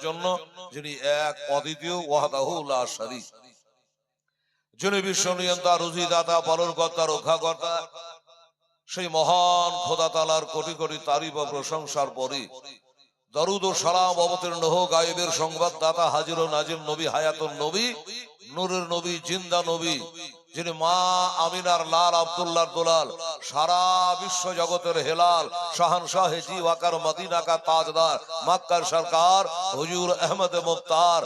জন্য, যিনি এক অদ্বিতীয় ওয়াহদাহু লা শারীক, যিনি বিশ্ব নিয়ন্তা, রুজিদাতা, পালনকর্তা, রক্ষাকর্তা, সেই মহান খোদা তাআলার কোটি কোটি তারিফ ও প্রশংসার পরে দরুদ ও সালাম অবতীর্ণ হোক গায়েবের সংবাদদাতা, হাজির ও নাজির নবী, হায়াতুন নবী, নূরের নবী, জিন্দা নবী, যিনি মা আমিনার লাল, আব্দুল্লাহর দুলাল, সারা বিশ্ব জগতের হেলাল, শাহানশাহ জি ওয়াকার, মদিনা কা তাজদার, মক্কার সরকার হুজুর আহমদ মুখতার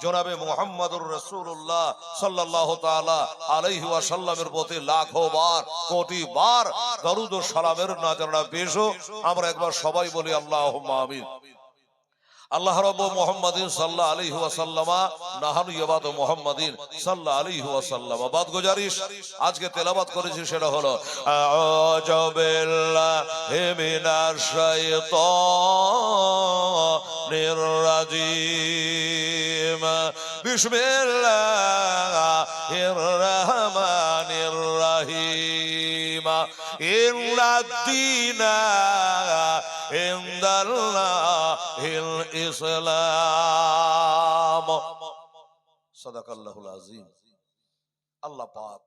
জনাবে মুহাম্মদুর রাসূলুল্লাহ সাল্লাল্লাহু তাআলা আলাইহি ওয়াসাল্লামের প্রতি লাখো বার, কোটি বার দরুদ ও সালামের নাযরা পেশ হোক। আমরা একবার সবাই বলি আল্লাহুম্মা আমিন। আল্লাহ রাব্ব মুহাম্মাদিন সাল্লাল্লাহু আলাইহি ওয়াসাল্লামা নাহানু ইয়াবাদু মুহাম্মাদিন সাল্লাল্লাহু আলাইহি ওয়াসাল্লামা। বাদ গুজারিশ আজকে তেলাওয়াত করেছি সেটা হলো আউযু বিল্লাহি মিনাশ শাইতানির রাজিম, বিসমিল্লাহির রহমানির রহিম, ইন্নাদ-দীনা ইনদাল্লাহিল ইসলাম। সাদাকাল্লাহুল আযীম। আল্লাহ পাক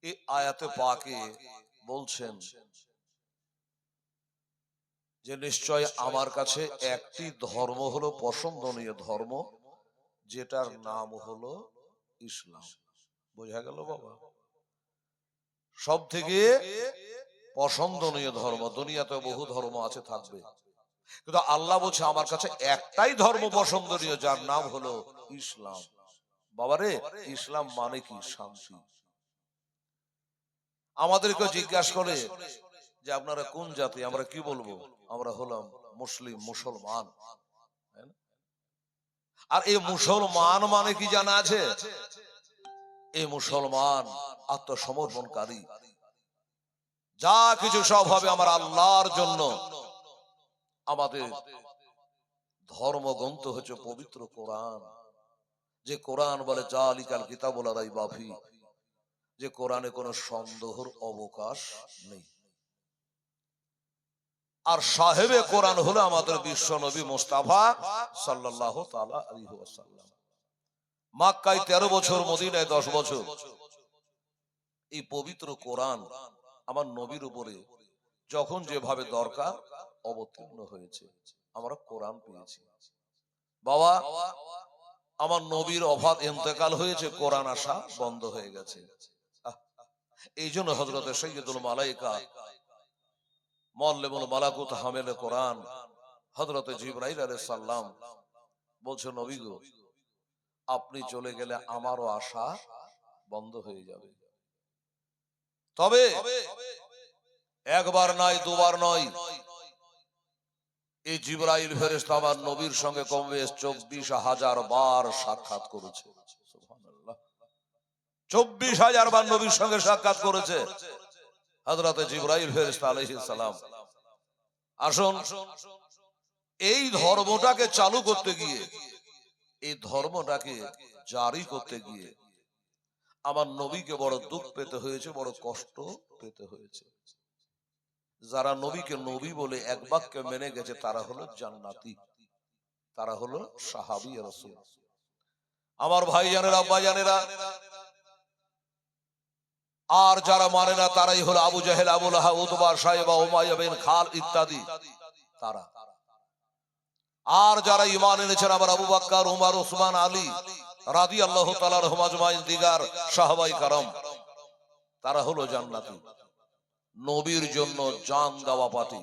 এই আয়াতে পাকে বলছেন যে নিশ্চয় আমার কাছে একটি ধর্ম হলো পছন্দনীয় ধর্ম, যেটার নাম হলো ইসলাম। বোঝা গেল বাবা? সব থেকে পছন্দনীয় ধর্ম। দুনিয়াতে বহু ধর্ম আছে, থাকবে, কিন্তু আল্লাহ বলছে আমার কাছে একটাই ধর্ম পছন্দনীয়, যার নাম হলো ইসলাম। বাবারে, ইসলাম মানে কি? শান্তি। আমাদেরকে জিজ্ঞাসা করে যে আপনারা কোন জাতি, আমরা কি বলবো? আমরা হলাম মুসলিম, মুসলমান। আর এই মুসলমান মানে কি জানা আছে? এই মুসলমান আত্মসমর্পণকারী, যা কিছু সব হবে আমার আল্লাহর জন্য। আমাদের ধর্মগ্রন্থ হচ্ছে পবিত্র কোরআন, যে কোরআন বলে জালিকাল কিতাবুল লা রাইবা ফিহি, যে কোরআনে কোনো সন্দেহের অবকাশ নেই। আর সাহেবে কোরআন হলো আমাদের বিশ্ব নবী মুস্তাফা সাল্লাল্লাহু তাআলা আলাইহি ওয়াসাল্লাম। মক্কায় 13 বছর, মদিনায় 10 বছর। এই পবিত্র কোরআন আমার নবীর উপরে যখন যেভাবে দরকার অবতীর্ণ হয়েছে, আমরা কোরআন পেয়েছি। বাবা, আমার নবীর ওফাত, ইন্তেকাল হয়েছে, কোরআন আসা বন্ধ হয়ে গেছে। এই জন্য হযরত সাইয়্যিদুল মালায়েকা মুআল্লিমুল মালাকুত হামিলে কোরআন হযরত জিবরাইল আলাইহিস সালাম বলছে, নবী গো, আপনি চলে গেলে আমারও আশা বন্ধ হয়ে যাবে। তবে একবার নয়, দুবার নয়, এই জিবরাইল ফেরেশতা আমার নবীর সঙ্গে কমবেশ 24,000 বার সাক্ষাৎ করেছে। সুবহানাল্লাহ, 24,000 বার নবীর সঙ্গে সাক্ষাৎ করেছে হযরত জিবরাইল ফেরেশতা আলাইহিস সালাম। আসুন, এই ধর্মটাকে চালু করতে গিয়ে, এই ধর্মটাকে জারি করতে গিয়ে আমার নবীকে বড় দুঃখ পেতে হয়েছে, বড় কষ্ট পেতে হয়েছে। যারা নবীকে নবী বলে এক বাক্যে মেনে গেছে তারা হলো জান্নাতি, তারা হলো সাহাবী রাসূল। আমার ভাই জানেরা, আব্বা জানেরা, আর যারা মানে না তারাই হলো আবু জাহেল, আবু লাহাব, উতবা, শাইবা, উমাইয়া বিন খাল ইত্যাদি তারা। আর যারা ঈমান এনেছেন আমার আবু বকর, উমর, উসমান, আলী রাদিয়াল্লাহু তাআলা আনহুম আজমাইন, দিগার সাহাবায়ে کرام, তারা হলো জান্নাতি। নবীর জন্য জান দেওয়া পার্টি,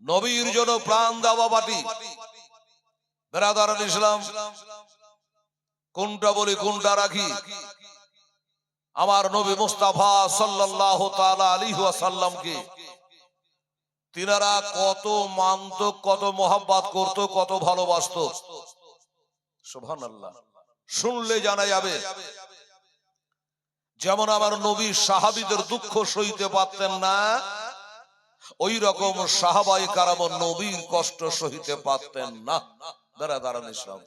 নবীর জন্য প্রাণ দেওয়া পার্টি। বেরাদারান ইসলাম, কোনটা বলি কোনটা রাখি? আমার নবী মুস্তাফা সাল্লাল্লাহু তাআলা আলাইহি ওয়াসাল্লামকে তিনারা কত মানত, কত মোহাব্বত করত, কত ভালোবাসত। সুবহানাল্লাহ, শুনলে জানা যাবে। যেমন আমার নবী সাহাবীদের দুঃখ সইতে পারতেন না, ওই রকম সাহাবায়ে کرام নবীর কষ্ট সইতে পারতেন না। বেরাদারান ইসলাম,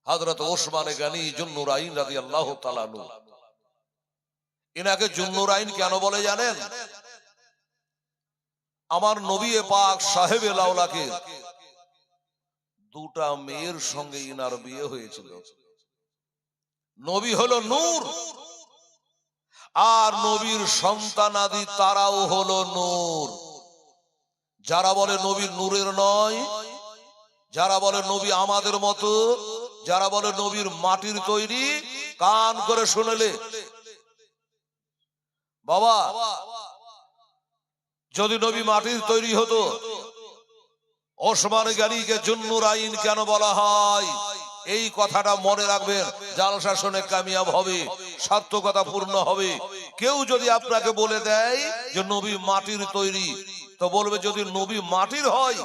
হযরত ওসমান গনি যুন্নুরাইন রাদিয়াল্লাহু তাআলা আনহু, এনাকে যুন্নুরাইন কেন বলে জানেন? আমার নবী পাক সাহেবে লাওলাকে দুটা মেয়ের সঙ্গে ইনার বিয়ে হয়েছিল। নবী হলো নূর, আর নবীর সন্তানাদি তারাও হলো নূর। যারা বলে নবী নূরের নয়, যারা বলে নবী আমাদের মতো, যারা বলে নবীর মাটির তৈরি, কান করে শুনলে বাবা, যদি নবী মাটির তৈরি হতো, ওসমান গনিকে জুন্নুরাইন কেন বলা হয়? এই কথাটা মনে রাখবেন, জালসা শুনে কামিয়াব হবে, সার্থকতা পূর্ণ হবে। কেউ যদি আপনাকে বলে দেয় যে নবী মাটির তৈরি, তো বলবে যদি নবী মাটির হয়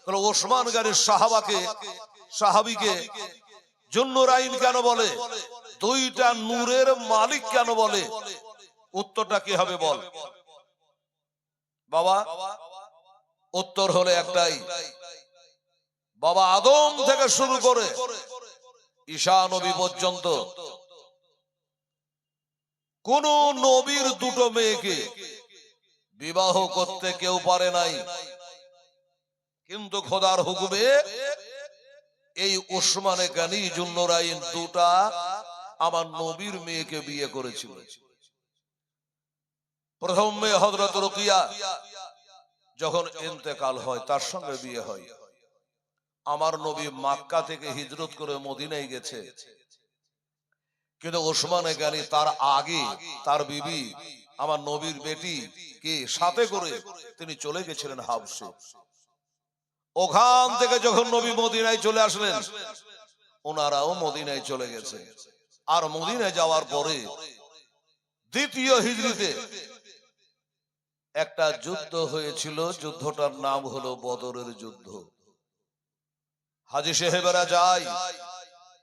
তাহলে ওসমান গনির সাহাবীকে জুন্নুরাইন কেন বলে? দুইটা নূরের মালিক কেন বলে? উত্তরটা কি হবে বল বাবা? উত্তর হলো একটাই, বাবা আদম থেকে শুরু করে ঈসা নবী পর্যন্ত কোন নবীর দুটো মেয়েকে বিবাহ করতে কেউ পারে নাই, কিন্তু খোদার হুকুমে এই ওসমানে গনি জুন্নুরাইন দুটা আমার নবীর মেয়েকে বিয়ে করেছিল। প্রথম মেয়ে হযরত রুকিয়া যখন ইন্তেকাল হয় তার সঙ্গে বিয়ে হয়। আমার নবী মক্কা থেকে হিজরত করে মদিনায় গেছে, কিন্তু ওসমানে গনি তার আগে তার বিবি আমার নবীর বেটি কে সাথে করে তিনি চলে গেছিলেন হাবশে। ওখান থেকে যখন নবী মদিনায় চলে আসলেন, ওনারাও মদিনায় চলে গেছে। আর মদিনায় যাওয়ার পরে দ্বিতীয় হিজরিতে একটা যুদ্ধ হয়েছিল, যুদ্ধটার নাম হলো বদরের যুদ্ধ। হাজী সাহেবেরা যায়,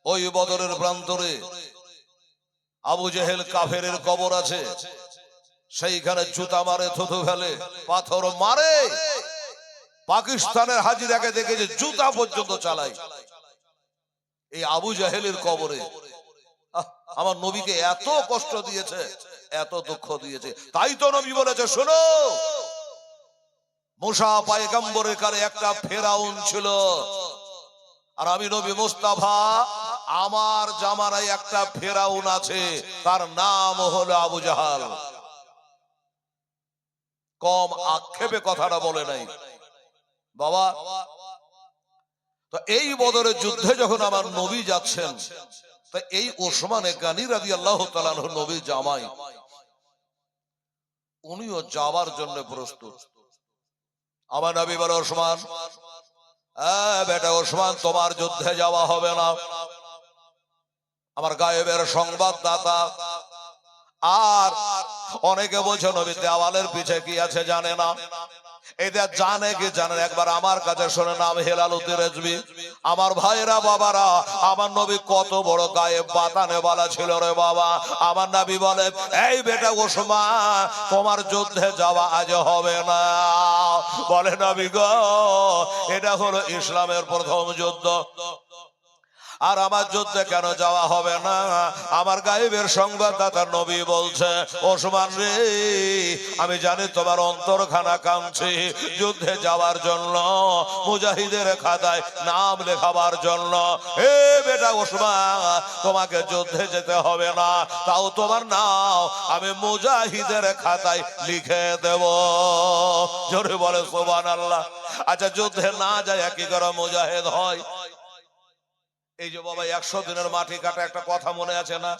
ওই বদরের প্রান্তরে আবু জেহেল কাফেরের কবর আছে, সেইখানে জুতা মারে, থুথু ফেলে, পাথর মারে। পাকিস্তানের হাজিরাকে দেখে যে জুতা পর্যন্ত চালায় এই আবু জাহেলের কবরে। আমার নবীকে এত কষ্ট দিয়েছে, এত দুঃখ দিয়েছে। তাই তো নবী বলেছে, শোনো, মুসা পয়গম্বরের কালে একটা ফেরাউন ছিল, আর আমি নবী মুস্তাফা, আমার জামানায় একটা ফেরাউন আছে, তার নাম হলো আবু জাহাল। কম আক্ষেপে কথাটা বলে নাই বাবা। তো এই বদরের যুদ্ধে যখন আমার নবী যাচ্ছেন, তো এই ওসমানে গনি রাদিয়াল্লাহু তাআলা আনহু নবীর জামাই, উনিও যাওয়ার জন্য প্রস্তুত। আমার নবী বলে, ওসমান, বেটা ওসমান, তোমার যুদ্ধে যাওয়া হবে না। আমার গায়েবের সংবাদদাতা। আর অনেকে বলছে নবী দেওয়ালের পিছে কি আছে জানে না। এটা জানে কি জানেন, একবার আমার কাছে শুনে নাম হেলাল উদ্দিন রেজভী। আমার ভাইরা বাবারা, আমার নবী কত বড় গায়ে বাতানে বালা ছিল রে বাবা। আমার নবী বলে, এই বেটা ওসমান, তোমার যুদ্ধে যাওয়া আজ হবে না। বলে নবী গো, এটা হলো ইসলামের প্রথম যুদ্ধ, আর আমার যুদ্ধে কেন যাওয়া হবে না? আমার গায়েবের সংবাদদাতা নবী বলছে, ওসমান রে, আমি জানি তোমার অন্তরখানা কাঁদছে যুদ্ধে যাওয়ার জন্য, মুজাহিদের খাতায় নাম লেখাবার জন্য। এ বেটা ওসমান, তোমাকে যুদ্ধে যেতে হবে না, তাও তোমার নাম আমি মুজাহিদের খাতায় লিখে দেব। জোরে বলে সুবহানাল্লাহ। আচ্ছা, যুদ্ধে না যায় কি করে মুজাহিদ হয়? এই যে বাবা 100 দিনের মাটি কাটা একটা কথা মনে আছে না?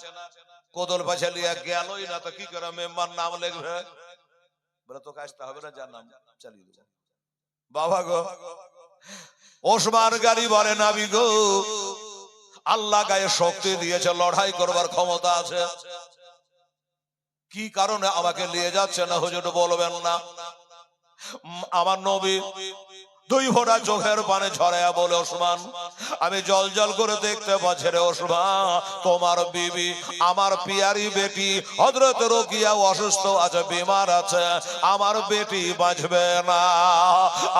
কোদল পাশে লিয়া গেলই না, তো কি করে মেম্বার নাম লিখবে? বলে তোকে আসতে হবে না, যার নাম চালিয়ে দেব। বাবা গো, ওসমান গনি বলে, নবী গো, আল্লাহ গায়ে শক্তি দিয়েছে, লড়াই করবার ক্ষমতা আছে, কি কারণে আমাকে নিয়ে যাচ্ছে না হুজুর বলবেন না? আমার নবী দুই ফোঁটা চোখের পানে ঝরায়া বলে, ওসমান, আমি জল জল করে দেখতে পাচ্ছি রে ওসমান, তোমার বিবি, আমার পিয়ারি বেটি হযরত রুকিয়া অসুস্থ আছে, বিমার আছে, আমার বেটি বাঁচবে না।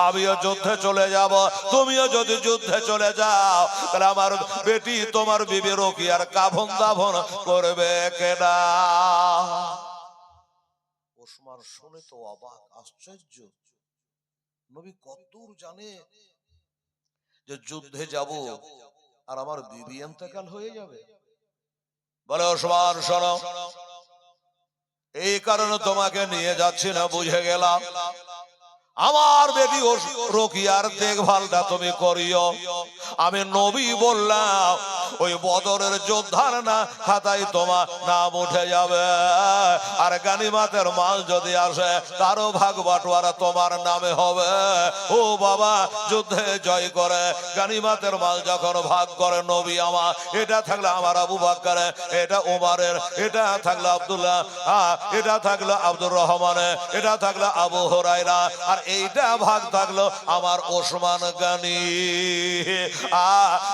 আমিও যুদ্ধে চলে যাব, তুমিও যদি যুদ্ধে চলে যাও, তাহলে আমার বেটি, তোমার বিবি রুকিয়ার কাফন দাফন করবে কেনা? ওসমান শুনে তো অবাক, আশ্চর্য, নবী কতদূর জানে যে যুদ্ধে যাব আর আমার বিবি ইন্তেকাল হয়ে যাবে? বলে ওসমান শোনো, এই কারণে তোমাকে নিয়ে যাচ্ছি না, বুঝে গেলাম। আমার বেটি রোকিয়ার দেখভালটা তুমি করিও। আমি নবী বললাম ওই বদরের যোদ্ধার না খাতায় তোমার নাম উঠে যাবে, আর গানিমাতের মাল যদি আসে তারও ভাগ বাটোয়ারা তোমার নামে হবে। ও বাবা, যুদ্ধে জয় করে গানিমাতের মাল যখন ভাগ করে নবী আমার, এটা থাকলে আমার আবু বকর, এটা ওমরের, এটা থাকলো আব্দুল্লাহ, এটা থাকলো আব্দুর রহমানের, এটা থাকলো আবু হুরায়রা, আর এইটা ভাগ থাকলো আমার ওসমান গনি।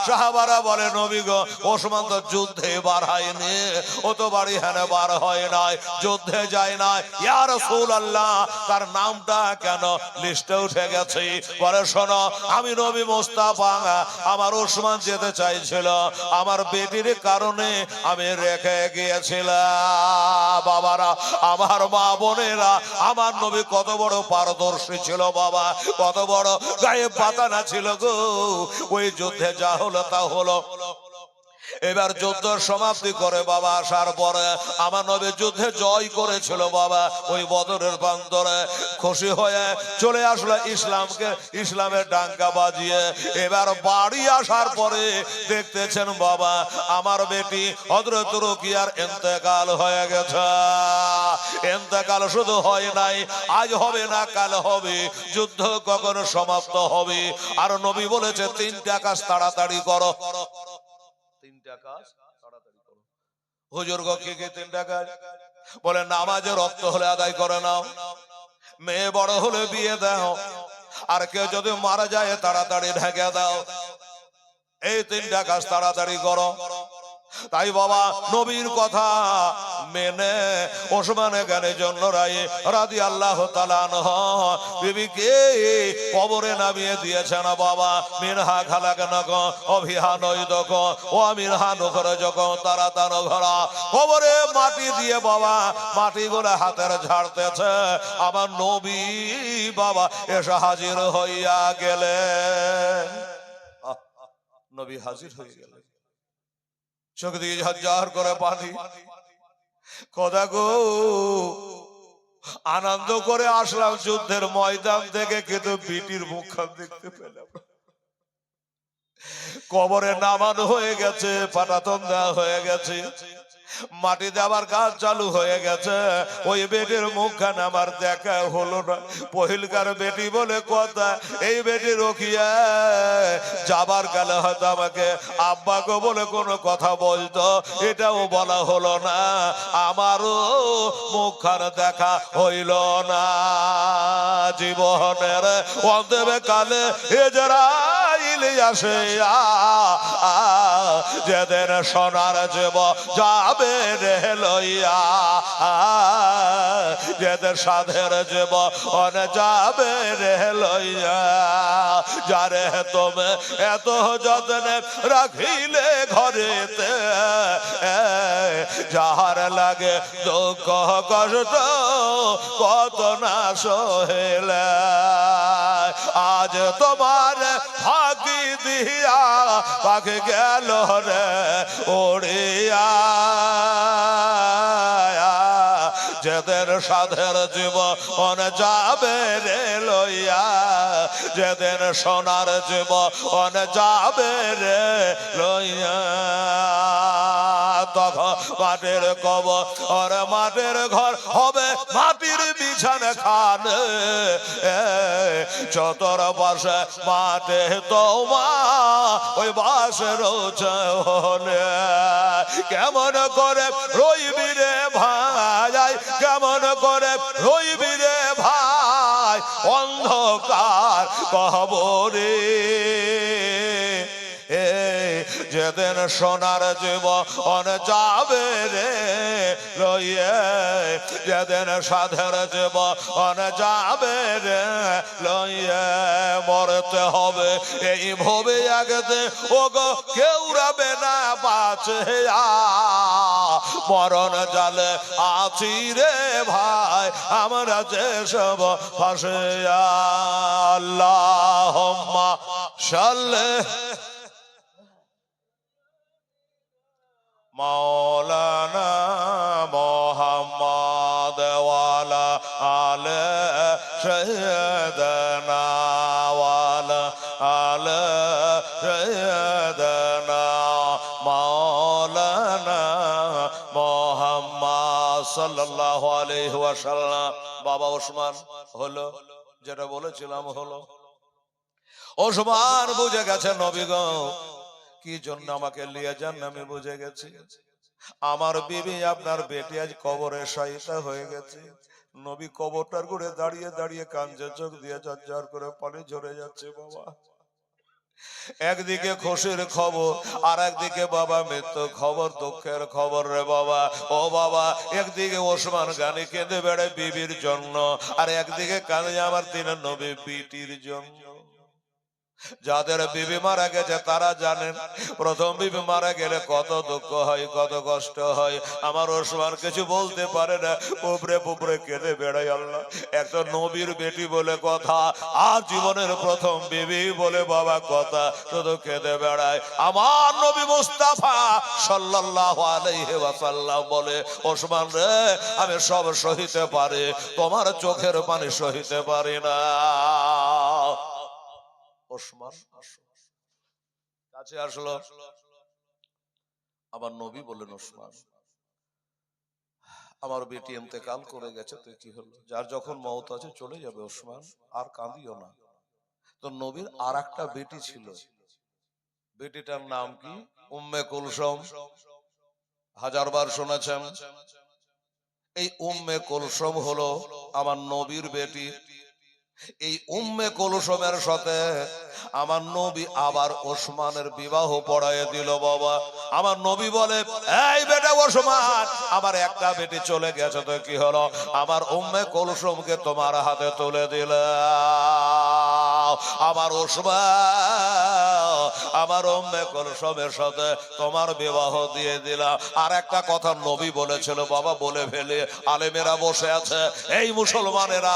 সাহাবারা বলে নবী গো, ওসমান তো যুদ্ধে বার হয়নি, ও তো বাড়ি হেনে বার হয় নাই, যুদ্ধে যায় নাই, ইয়া রাসূলুল্লাহ তার নামটা কেন লিস্টে উঠে গেছে? বলে শোনো, আমি নবী মুস্তাফা, আমার ওসমান যেতে চাইছিল, আমার বেটির কারণে আমি রেখে গিয়েছিলাম। বাবারা, আমার মা বোনেরা, আমার নবী কত বড় পারদর্শী ছিল বাবা, কত বড় গায়ে পাতা না ছিল গো। ওই যুদ্ধে যা হলো তা হলো। এবার যুদ্ধ সমাপ্তি করে বাবা আসার পরে আমার নবী যুদ্ধে জয় করেছিল বাবা, ওই বদরের প্রান্তরে খুশি হয়ে চলে আসলো ইসলামকে, ইসলামের ডাঙ্কা বাজিয়ে। এবার বাড়ি আসার পরে দেখতেছেন বাবা, আমার বেটি হযরত রুকিয়ার ইন্তেকাল হয়ে গেছে। ইন্তেকাল শুধু হয় নাই, আজ হবে না কাল হবে, যুদ্ধ কখন সমাপ্ত হবে। আর নবী বলেছে তিনটা কাজ তাড়াতাড়ি করো, তিনটা কাজ তাড়াতাড়ি করো। হুজুর গো কি কি তিনটা কাজ? বলে নামাজে রক্ত হলে আদায় করে নাও, মেয়ে বড় হলে বিয়ে দাও, আর কেউ যদি মারা যায় তাড়াতাড়ি ঢেকে দাও। এই তিনটা কাজ তাড়াতাড়ি করো। তাই বাবা নবীর কথা মেনে ওসমান গনির জন্য রাদিয়াল্লাহু তাআলা আনহু বিবিকে কবরে নামিয়ে দিয়েছেন বাবা। মিনহা খালাকনাকুম ওয়া ফিহা নুঈদুকুম ওয়া মিনহা নুখরিজুকুম তারাতান উখরা। কবরে মাটি দিয়ে বাবা মাটিগুলো হাতের ঝাড়তেছে, আমার নবী বাবা এসে হাজির হইয়া গেলেন। নবী হাজির হয়ে গেলেন, চোখ দিয়ে ঝরঝর করে পানি। খোদা গো, আনন্দ করে আসলাম যুদ্ধের ময়দান থেকে, কিন্তু বিটির মুখখান দেখতে পেলাম। কবরে নামানো হয়ে গেছে, পাটাতন দেওয়া হয়ে গেছে, মাটি দেওয়ার কাজ চালু হয়ে গেছে, ওই বেটির মুখখান আমার দেখা হলো না। পহিলকার বেটি বলে কথা, এই বেটি রোকিয়া যাবার কালে হয়তো আমাকে আব্বা গো বলে কোনো কথা বলতো, এটাও বলা হলো না, আমারও মুখখান দেখা হইল না। জীবনের অন্তবে কালে ইজরাইল আসে, যেদিন সোনার জীব যাবে রে লইয়া, যেদিন সাধের জীব যাবে রে লইয়া। যারে তুমি এত যত্নে রাখিলে ঘরেতে, যাহার লাগে দুঃখ কষ্ট কত না সহেলে, আজ তোমার ফাঁকি দিয়া পাখি গেল রে উড়িয়া। যেদের সাধের জীবন যাবে রে লইয়া, যেদের সোনার জীবন যাবে রে লইয়া, তখন মাটির কবর মাটির ঘর হবে, মাটির বিছানা খানে, চতর পাশে মাঠে তোমা ওই বাসের হলে। কেমন করে রইবি রে ভাই, কেমন করে রইবি রে ভাই অন্ধকার কবরে, যেদিন সোনার জীবন যাবে রে লইয়ে, যেদিন সাধের জীবন যাবে রে লইয়ে, মরতে হবে এই ভবে একদিন ওগো কেউ রবে না বাঁচে, মরণ জালে আছি রে ভাই আমরা যে সব ফাঁসে। আল্লাহুম্মা সাল্লি মাওলানা মুহাম্মদ ওয়ালা আলে সাইয়্যিদানা ওয়ালা আলে সাইয়্যিদানা মাওলানা মুহাম্মদ সাল্লাল্লাহু আলাইহি ওয়াসাল্লাম। বাবা ওসমান হলো যেটা বলেছিলাম হলো। ওসমান বুঝে গেছে নবী গো কি জন্য আমাকে নিয়ে যান, আমি বুঝে গেছি। আমার বিবি আপনার বেটি আজ কবরে শায়িতা হয়ে গেছে। নবী কবরটার ঘুরে দাঁড়িয়ে দাঁড়িয়ে কাঁদছে, চোখ দিয়ে ঝরঝর করে পানি ঝরে যাচ্ছে। বাবা একদিকে খুশির খবর আর একদিকে বাবা মৃত্যু খবর, দুঃখের খবর রে বাবা। ও বাবা একদিকে ওসমান গানি কেঁদে বেড়ে বিবির জন্য, আর একদিকে কাঁদে আমার দিনের নবী বিটির জন্য। যাদের বিবি মারা গেছে তারা জানেন প্রথম বিবি মারা গেলে কত দুঃখ হয়, কত কষ্ট হয়। আমার ওসমান কিছু বলতে পারে না, উপরে উপরে কেঁদে বেড়াই। আল্লাহ একটা নবীর বেটি বলে কথা, আর জীবনের প্রথম বিবি বলে বাবা কথা, শুধু কেঁদে বেড়ায়। আমার নবী মুস্তাফা সাল্লাল্লাহু আলাইহি ওয়াসাল্লাম বলে ওসমান রে আমি সব সহিতে পারি, তোমার চোখের পানি সহিতে পারি না। ওসমান কাছে আসলো, আবার নবী বললেন ওসমান আমার বেটি ইন্তেকাল করে গেছে, তো কি হলো, যার যখন মওত আছে চলে যাবে ওসমান, আর কাঁদিও না। তো নবীর আর একটা বেটি ছিল, বেটিটার নাম কি উম্মে কুলসুম। হাজারবার শুনেছেন। এই উম্মে কুলসুম হলো আমার নবীর বেটি। এই উম্মে কুলসুমের সাথে আমার নবী আবার ওসমানের বিবাহ পড়ায় দিল। বাবা আমার নবী বলে এই বেটা ওসমান আমার একটা বেটি চলে গেছে, তো কি হলো, আমার উম্মে কুলসুমকে তোমার হাতে তুলে দিল। আমার ওসমান আমার উম্মে কুলসুমের সাথে তোমার বিবাহ দিয়ে দিলাম। আর একটা কথা নবী বলেছিল বাবা, বলে ফেলে আলেমেরা বসে আছে, এই মুসলমানেরা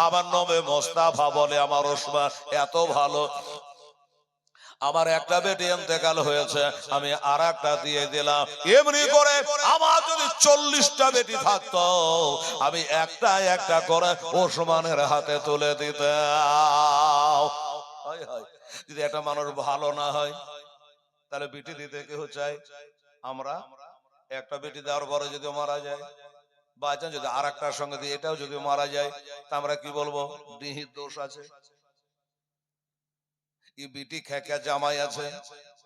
আমার নবী মুস্তাফা বলে আমার ওসমান এত ভালো, আমার একটা বেটি ইন্তেকাল হয়েছে আমি আর একটা দিয়ে দিলাম। এমনি করে আমার যদি 40টা বেটি থাকতো আমি একটা একটা করে ওসমানের হাতে তুলে দিতাম। যদি একটা মানুষ ভালো না হয় তাহলে বেটি দিতে কেউ চায়। আমরা একটা বেটি দেওয়ার পরে যদি মারা যায়, বা যদি আর একটার সঙ্গে দিয়ে এটাও যদি মারা যায়, তা আমরা কি বলবো, ডিহির দোষ আছে, বিটি খেকা জামাই আছে,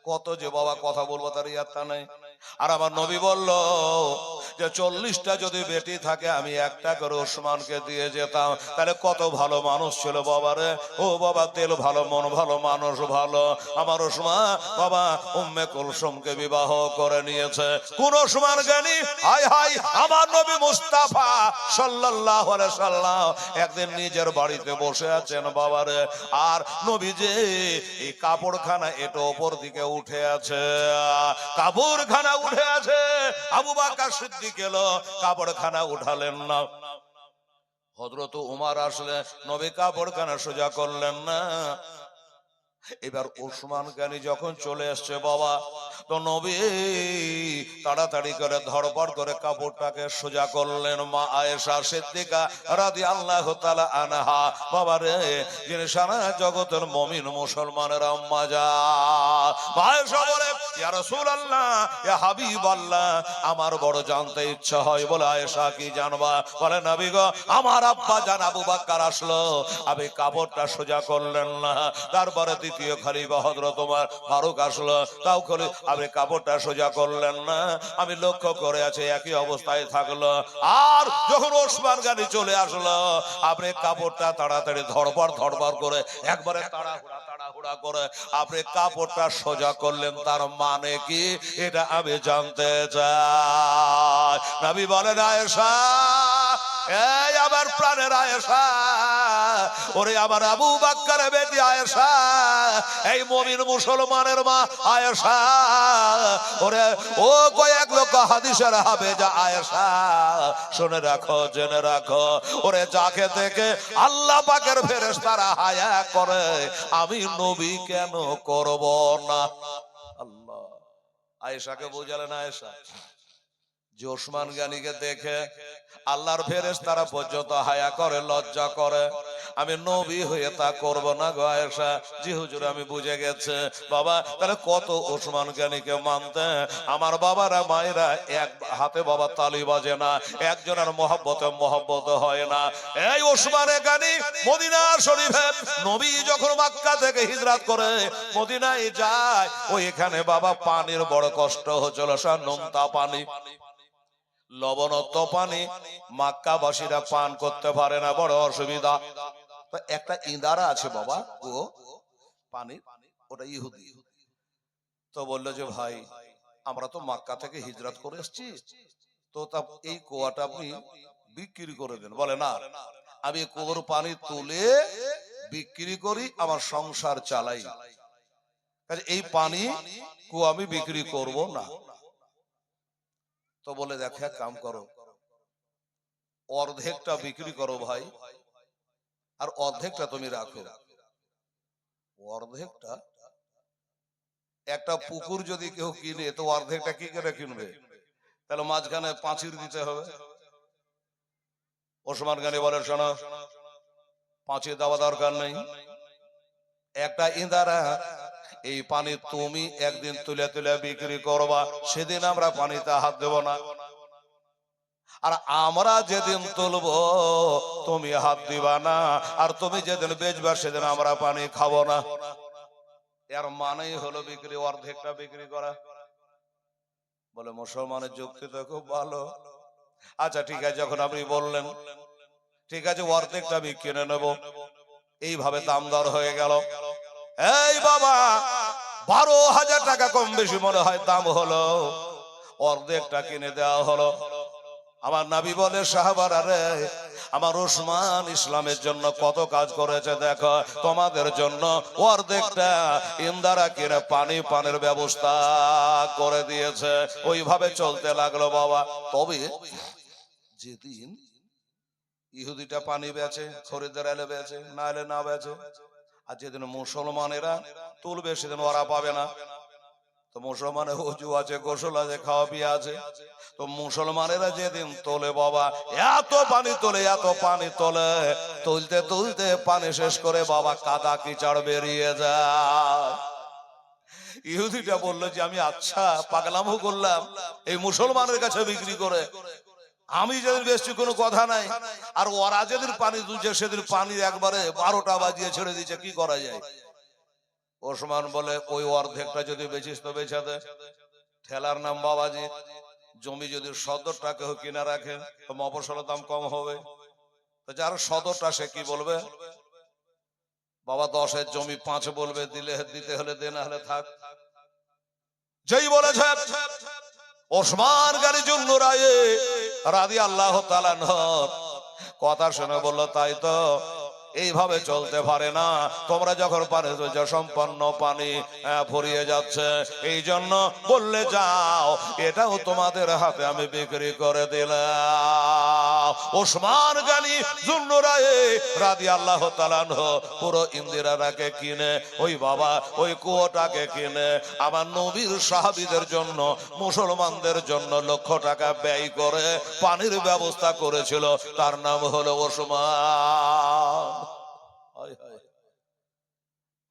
কত যে বাবা কথা বলবো তার ইয়াত্তা নাই। আর আমার নবী বলল যে 40টা যদি বেটি থাকে আমি একটা করে ওসমানকে দিয়ে যেতাম, তাহলে কত ভালো মানুষ ছিল বাবা রে। ও বাবা তেল ভালো মন ভালো মানুষ ভালো। আমার ওসমান বাবা উম্মে কুলসুমকে বিবাহ করে নিয়েছে। কোন ওসমান জ্ঞানী, হাই হাই আমার নবী মুস্তাফা সাল্লাল্লাহু আলাইহি সাল্লাম একদিন নিজের বাড়িতে বসে আছেন বাবা রে, আর নবী যে এই কাপড়খানা এটা উপর দিকে উঠে আছে, কাপড়খানা উঠে আছে। আবু বকর সিদ্দিক এলো, কাপড়খানা উঠালেন না। হযরত ওমর আসলে নবী কাপড়খানা সোজা করলেন না। এবার ওসমান গানি যখন চলে আসছে বাবা, তো নবী তাড়াতাড়ি করে ধড়পড় করে কাপড়টাকে সোজা করলেন। মা আয়েশা সিদ্দিকা রাদিয়াল্লাহু তাআলা আনহা বাবা রে, যিনি সারা জগতের মুমিন মুসলমানের আম্মা জান, আয়েশা বলে ইয়া রাসূলুল্লাহ ইয়া হাবিবাল্লাহ আমার বড় জানতে ইচ্ছা হয়। বলে আয়েশা কি জানবা? বলে নবী গো আমার আব্বা জান আবু বকর আসলো, আমি কাপড়টা সোজা করলেন না। তারপরে দ্বিতীয় খলিফা হযরত ওমর ফারুক আসলো, তাও করে আপনি কাপড়টা সোজা করলেন না। আমি লক্ষ্য করে আছি একই অবস্থায় থাকলো। আর যখন ওসমান গানি চলে আসলো আপনি কাপড়টা তাড়াতাড়ি ধড়পড় করে একবারে তাড়াহুড়া মোটা করে আপনি কাপড়টা সোজা করলেন, তার মানে কি এটা আমি জানতে চাই। নবী বলেন, আয়েশা, এই আমার প্রাণের আয়েশা, ওরে আমার আবু বকরের বেটি আয়েশা, এই মুমিন মুসলমানের মা আয়েশা, ওরে ও কয়েক লোক হাদিসের হাফেজা আয়েশা, শুনে রাখো, জেনে রাখো, ওরে যাকে দেখে আল্লাহ পাকের ফেরেশতারা হায়া করে, আমি নবী কেন করব না? আল্লাহ আয়েশাকে বুঝালেন, আয়েশা যে ওসমান গনিকে দেখে আল্লাহর ফেরেশতারা পর্যন্ত হায়া করে, লজ্জা করে, আমি নবী হয়ে তা করব না গো আয়েশা। জি হুজুর, আমি বুঝে গেছে। বাবা, তাহলে কত ওসমান গনিকে মানতে আমার বাবারা মায়েরা এক হাতে বাবা তালি বাজে না, একজনের মহব্বত হয় না। এই ওসমান গনি মদিনা শরীফে নবী যখন মক্কা থেকে হিজরত করে মদিনায় যায়, ওইখানে বাবা পানির বড় কষ্ট হচ্ছিল, নোনতা পানি, লবণাক্ত পানি মক্কাবাসীরা পান করতে পারে না, বড় অসুবিধা। তো একটা ইঁদারা আছে বাবা, ও পানি, ওটা ইহুদি। তো বললো যে ভাই, আমরা তো মক্কা থেকে হিজরত করে এসেছি, তো তা এই কুয়াটা আপনি বিক্রি করে দেন। বলে না, আমি কুয়োর পানি তুলে বিক্রি করি, আমার সংসার চালাই, এই পানি কুয়া আমি বিক্রি করব না। তো বলে, দেখো এক কাম করো, অর্ধেকটা বিক্রি করো ভাই, আর অর্ধেকটা তুমি রাখো। অর্ধেকটা, একটা পুকুর যদি কেউ কিনে তো অর্ধেকটা কি করে কিনবে? তাহলে মাঝখানে পাঁচির দিতে হবে। ওসমান গনি বলে, শোনো, পাঁচির দেওয়া দরকার নেই, একটা ইঁদারা এই পানি তুমি একদিন তুলে তুলে বিক্রি করবা, সেদিন আমরা পানিতে হাত দেব না, আর আমরা যেদিন তুলবো তুমি হাত দিবা না, আর তুমি যেদিন বেচবা সেদিন আমরা পানি খাবো না। এর মানেই হলো বিক্রি, অর্ধেকটা বিক্রি করা। বলে, মুসলমানের যুক্তি তো খুব ভালো। আচ্ছা ঠিক আছে, যখন আপনি বললেন ঠিক আছে, অর্ধেকটা আমি কিনে নেব। এইভাবে দাম দর হয়ে গেল। এই বাবা, 12,000 টাকা কম বেশি মনে হয় দাম হলো, অর্ধেকটা কিনে দেওয়া হলো। আমার নবী বলে, সাহাবারা রে, আমার ওসমান ইসলামের জন্য কত কাজ করেছে দেখো, তোমাদের জন্য অর্ধেকটা ইন্দারা কিনে পানির ব্যবস্থা করে দিয়েছে। ওইভাবে চলতে লাগলো বাবা। তবে যেদিন ইহুদিটা পানি বেচে, খরিদ্দার এলে বেচে, না এলে না বেচে, আর যেদিন মুসলমানেরা তুলবে সেদিন ওরা পাবে না। তো মুসলমানের হুজু আছে, গোসল আছে, খাওয়া পিয়া আছে। তো মুসলমানেরা যেদিন তোলে বাবা, এত পানি তোলে, এত পানি তোলে, তুলতে তুলতে পানি শেষ করে বাবা কাদা কিচড় বেরিয়ে যায়। ইহুদিটা বললো যে আমি আচ্ছা পাগলামো করলাম এই মুসলমানের কাছে বিক্রি করে, আমি যেদিন বেশি কোনো কথা নাই, আর ওরা যেদিন পানি তুলছে সেদিন পানি একবারে 12টা বাজিয়ে ছেড়ে দিচ্ছে, কি করা যায়? ওসমান বলে, ওই অর্ধেকটা যদি বেচিস তো বেচা দে, ঠেলার নাম বাবাজি, জমি যদি 17 টাকা কিনা রাখে তো মফসলের দাম কম হবে। তো যার 17টা সে কি বলবে? বাবা 10-এর জমি 5 বলবে, দিতে হলে দে, না হলে থাক। যেই বলেছে ওসমান গনি জুন্নুরায়ে রাদিয়াল্লাহু তাআলা আনহু কথা শুনে বলল, তাই তো, এইভাবে চলতে পারে না। তোমরা যখন পানি সম্পন্ন পানি ফুরিয়ে যাচ্ছে, এই জন্য বললে যাও, এটাও তোমাদের হাতে আমি বিক্রি করে দিলাম। ওসমান গনি জুন্নুরায়ে রাদিয়াল্লাহু তাআলা আনহু পুরো ইন্দিরাকে কিনে, ওই বাবা ওই কুয়োটাকে কিনে আমার নবীর সাহাবীদের জন্য, মুসলমানদের জন্য লক্ষ টাকা ব্যয় করে পানির ব্যবস্থা করেছিল। তার নাম হলো ওসমান।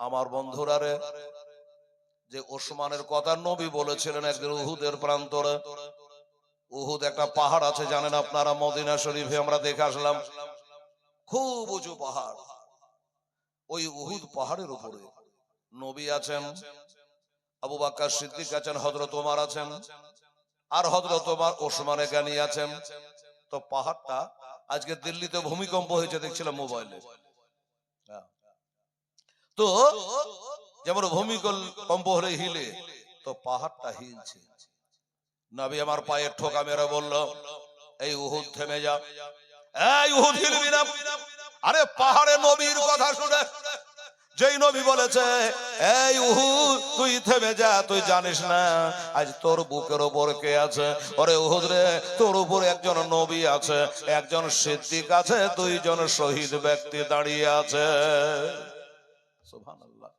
আমার বন্ধুরা রে, যে ওসমানের কথা নবী বলেছিলেন একদিন উহুদের প্রান্তরে। উহুদ একটা পাহাড় আছে জানেন আপনারা, মদিনা শরীফে আমরা দেখে আসলাম, খুব উঁচু পাহাড়। ওই উহুদ পাহাড়ের উপরে নবী আছেন, আবু বকর সিদ্দিক আছেন, হযরত ওমর আছেন, আর হযরত ওমর ওসমান গনি আছেন। তো পাহাড়টা, আজকে দিল্লিতে ভূমিকম্প হয়েছে দেখছিলাম মোবাইলে, তো যেমন ভূমিকম্প হলে হিলে, তো পাহাড়টা হিলছে। নবী আমার পায়ের ঠোকা মেরে বলল, এই উহুদ থেমে যা, এই উহুদ হিলবি না। আরে পাহাড়ে নবীর কথা শুনে যেই নবী বলেছে এই উহুদ তুই থেমে যা, তুই জানিস না আজ তোর বুকের ওপর কে আছে? ওরে উহুদ রে, তোর উপর একজন নবী আছে, একজন সিদ্দিক আছে, দুইজন শহীদ ব্যক্তি দাঁড়িয়ে আছে। সুবহানাল্লাহ।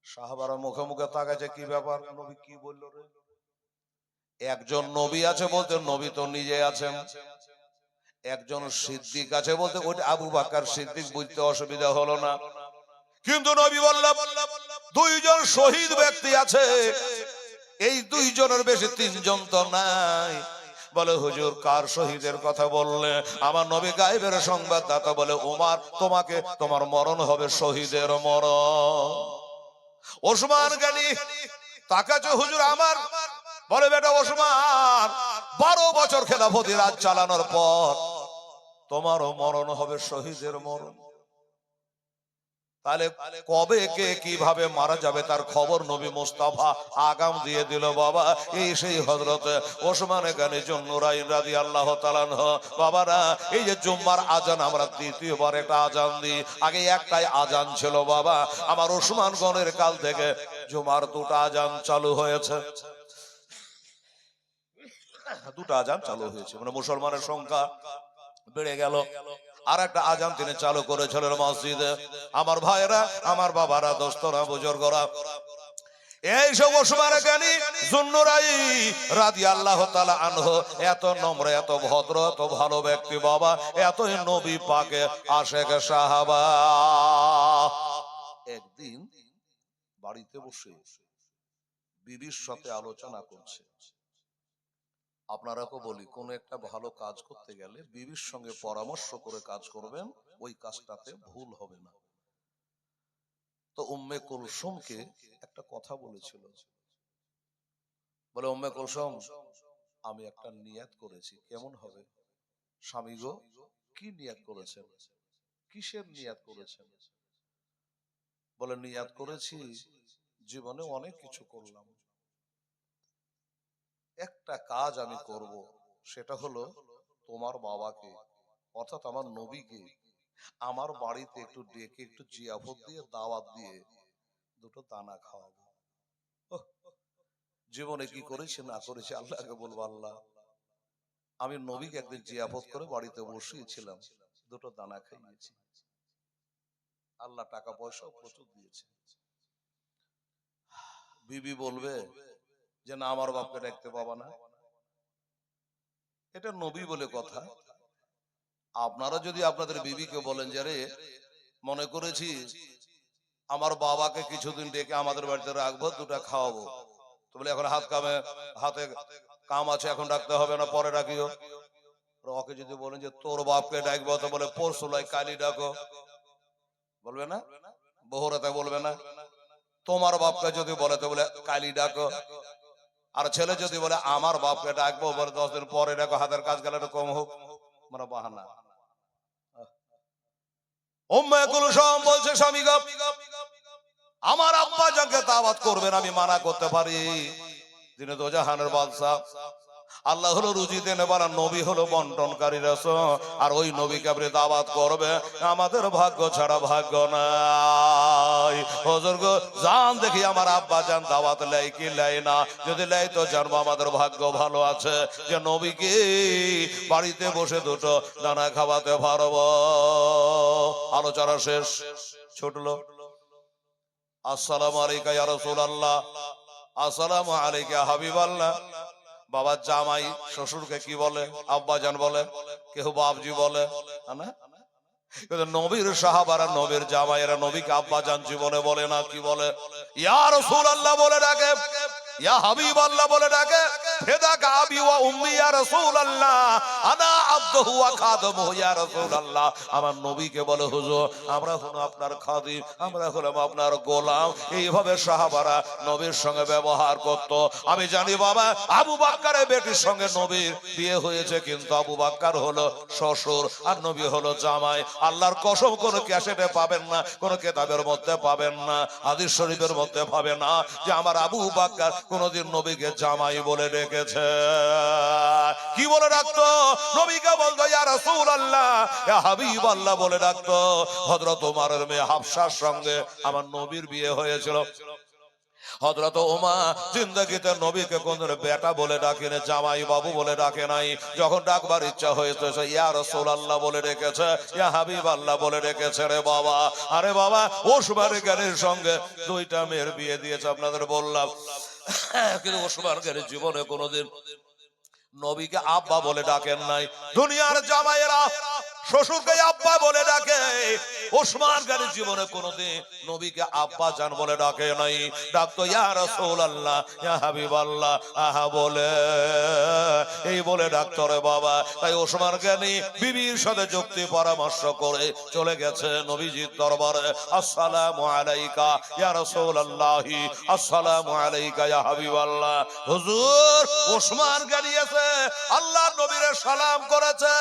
সাহাবারা মুখে মুখে তাকাচ্ছে, কি ব্যাপার, নবী কি বললো রে? একজন নবী আছে বলতে নবী তো নিজে আছেন, একজন সিদ্দিক আছে বলতে ওটা আবু বকর সিদ্দিক, বুঝতে অসুবিধা হলো না। কিন্তু নবী বললেন দুইজন শহীদ ব্যক্তি আছে, এই দুইজনের বেশি তিনজন তো নাই। বলে হুজুর কার শহীদের কথা বললে? আমার নবী গায়েবের সংবাদদাতা বলে ওমর, তোমাকে তোমার মরণ হবে শহীদের মরণ। ওসমান গনি তাকাচ্ছে, হুজুর আমার। বলে বেটা ওসমান, 12 বছর খেলাফতি রাজ চালানোর পর তোমারও মরণ হবে শহীদের মরণ। তাহলে কবে কে কিভাবে মারা যাবে তার খবর নবী মুস্তাফা আগাম দিয়ে দিল। বাবা এই সেই হযরত ওসমান গনি জুন্নুরাইন রাদিয়াল্লাহু তাআলা আনহু। বাবারা এই যে জুম্মার আজান আমরা দ্বিতীয়বার একটা আজান দিই, আগে একটাই আজান ছিল। বাবা আমার ওসমান গনির কাল থেকে জুমার দুটো আজান চালু হয়েছে, দুটো আজান চালু হয়েছে, মানে মুসলমানের সংখ্যা বেড়ে গেল। আর একটা আজান তিনি চালু করেছিলেন মসজিদে। আমার ভাইরা, আমার বাবারা, দোস্তরা, বুজুর্গরা, এই সব ওসমান গনি জুন্নুরাইন রাদিয়াল্লাহু তাআলা আনহু এত নম্র, এত ভদ্র, এত ভালো ব্যক্তি। বাবা এতই নবী পাকে আশেক সাহাবা। একদিন বাড়িতে বসে বিবির সাথে আলোচনা করছে। আপনারাকে বলি, কোন একটা ভালো কাজ করতে গেলে বিবির সঙ্গে পরামর্শ করে কাজ করবেন, ওই কাজটাতে ভুল হবে না। তো উম্মে কুলসুমকে একটা কথা বলেছিল। বলে উম্মে কুলসুম, আমি একটা নিয়াত করেছি। কেমন হবে? স্বামী গো, কি নিয়াত করেছেন? কিসের নিয়াত করেছেন? বলে নিয়াত করেছি, জীবনে অনেক কিছু করলাম, একটা কাজ আমি করব, সেটা হলো তোমার বাবাকে অর্থাৎ আমার নবীকে আমার বাড়িতে একটু ডেকে একটু জিয়াফত দিয়ে দাওয়াত দিয়ে দুটো দানা খাওয়াবো। জীবনে কি করেছে না করেছে আল্লাহকে বলবো, আল্লাহ আমি নবীকে একদিন জিয়াফত করে বাড়িতে বসিয়েছিলাম, দুটো দানা খাইয়েছি। আল্লাহ টাকা পয়সাও প্রচুর দিয়েছে। বিবি বলবে যে না, আমার বাপকে ডাকতে পাবা না, এটা নবী বলে কথা। আপনারা যদি আপনাদের বিবিকে বলেন যে রে মনে করেছি আমার বাবাকে কিছুদিন ডেকে আমাদের বাড়িতে রাখবো, দুটা খাওয়াবো, তো বলে এখন হাতে কাম আছে, এখন ডাকতে হবে না, পরে রাখিও। ওকে যদি বলেন যে তোর বাপকে ডাকবো, তো বলে পরশু লাই কালি ডাকো, বলবে না? বহুরাতে বলবে না? তোমার বাপকে যদি বলে তো বলে কালি ডাকো। আর ছেলে যদি বলে আমার বাপকে ডাকবো, বলে 10 দিন পরে ডাকো, হাতের কাজ গেলে কম হোক, মানে বাহানা। উম্মে কুলসুম বলছে, স্বামী গো, আমার আব্বা জানকে দাওয়াত করবেন, আমি মানা করতে পারি? তিনি তো জাহানের বাদশা, আল্লাহ হলো রুজি দেন বানা, নবী হলো বন্টনকারী রাসূল, আর ওই নবীকে আপনি দাওয়াত করবে, আমাদের ভাগ্য ছাড়া ভাগ্য নাই। হুজুর গো জান দেখি আমার আব্বা জান দাওয়াত লাই কি লাই না, যদি লাই তো জানবো আমাদের ভাগ্য ভালো আছে যে নবীকে বাড়িতে বসে দুটো দানা খাওয়াতে পারবো। আলোচনা শেষ, ছুটলো। আসসালামু আলাইকা ইয়া রাসূলুল্লাহ, আসসালামু আলাইকা ইয়া হাবিবাল্লাহ। বাবা জামাই শ্বশুরকে কি বলে? আব্বা জান বলে, কেউ বাপজি বলে না। কিন্তু নবীর সাহাবারা, নবীর জামাইয়েরা নবীকে আব্বা জান জীবনে বলে না। কি বলে? ইয়া রাসূলুল্লাহ বলে ডাকে, ইয়া হাবিবাল্লাহ বলে ডাকে, ফিদাকা আবি ওয়া উম্মি ইয়া রাসূলুল্লাহ, আনা আবদুহু ওয়া খাদিমুহু ইয়া রাসূলুল্লাহ। আমার নবীকে বলে হুজুর আমরা হলো আপনার খাদিম, আমরা হলাম আপনার গোলাম। এইভাবে সাহাবারা নবীর সঙ্গে ব্যবহার করত। আমি জানি বাবা আবু বকরের বেটির সঙ্গে নবীর বিয়ে হয়েছে, কিন্তু আবু বকর হলো শ্বশুর আর নবী হলো জামাই। আল্লাহর কসম কোন ক্যাসেটে পাবেন না, কোন কিতাবের মধ্যে পাবেন না, হাদিস শরীফের মধ্যে পাবেন না যে আমার আবু বকর কোনদিন নবীকে জামাই বলে ডেকেছে। কি বলে ডাকতো? নবীকে বলতো ইয়া রাসূলুল্লাহ, ইয়া হাবিবাল্লাহ বলে ডাকতো। হযরত ওমরের মেয়ে হাফসার সঙ্গে আমার নবীর বিয়ে হয়েছিল। হযরত ওমর জিন্দেগিতে নবীকে কোনদিন বেটা বলে ডাকেনি, জামাই বাবু বলে ডাকে নাই। যখন ডাকবার ইচ্ছা হয়েছে ইয়া রাসূলুল্লাহ বলে ডেকেছে, ইয়া হাবিবাল্লাহ বলে ডেকেছে। রে বাবা, আরে বাবা ওসমান গনির সঙ্গে দুইটা মেয়ের বিয়ে দিয়েছে আপনাদের বললাম, কিন্তু ওসমান গনির জীবনে কোনদিন নবীকে আব্বা বলে ডাকেন নাই। দুনিয়ার জামাইয়েরা শ্বশুরকে আব্বা বলে ডাকে, ওসমান গনির জীবনে কোনদিন নবীকে আব্বা জান বলে ডাকে নাই। ডাকতো ইয়া রাসূলুল্লাহ, ইয়া হাবিবাল্লাহ আহা বলে, এই বলে ডাকতো। রে বাবা, তাই ওসমান গনি বিবির সাথে যুক্তি পরামর্শ করে চলে গেছে নবীজির দরবারে। আসসালামু আলাইকা ইয়া রাসূলুল্লাহ, আসসালামু আলাইকা ইয়া হাবিবাল্লাহ। হুজুর ওসমান গনি এসে আল্লাহ নবীরে সালাম করেছে।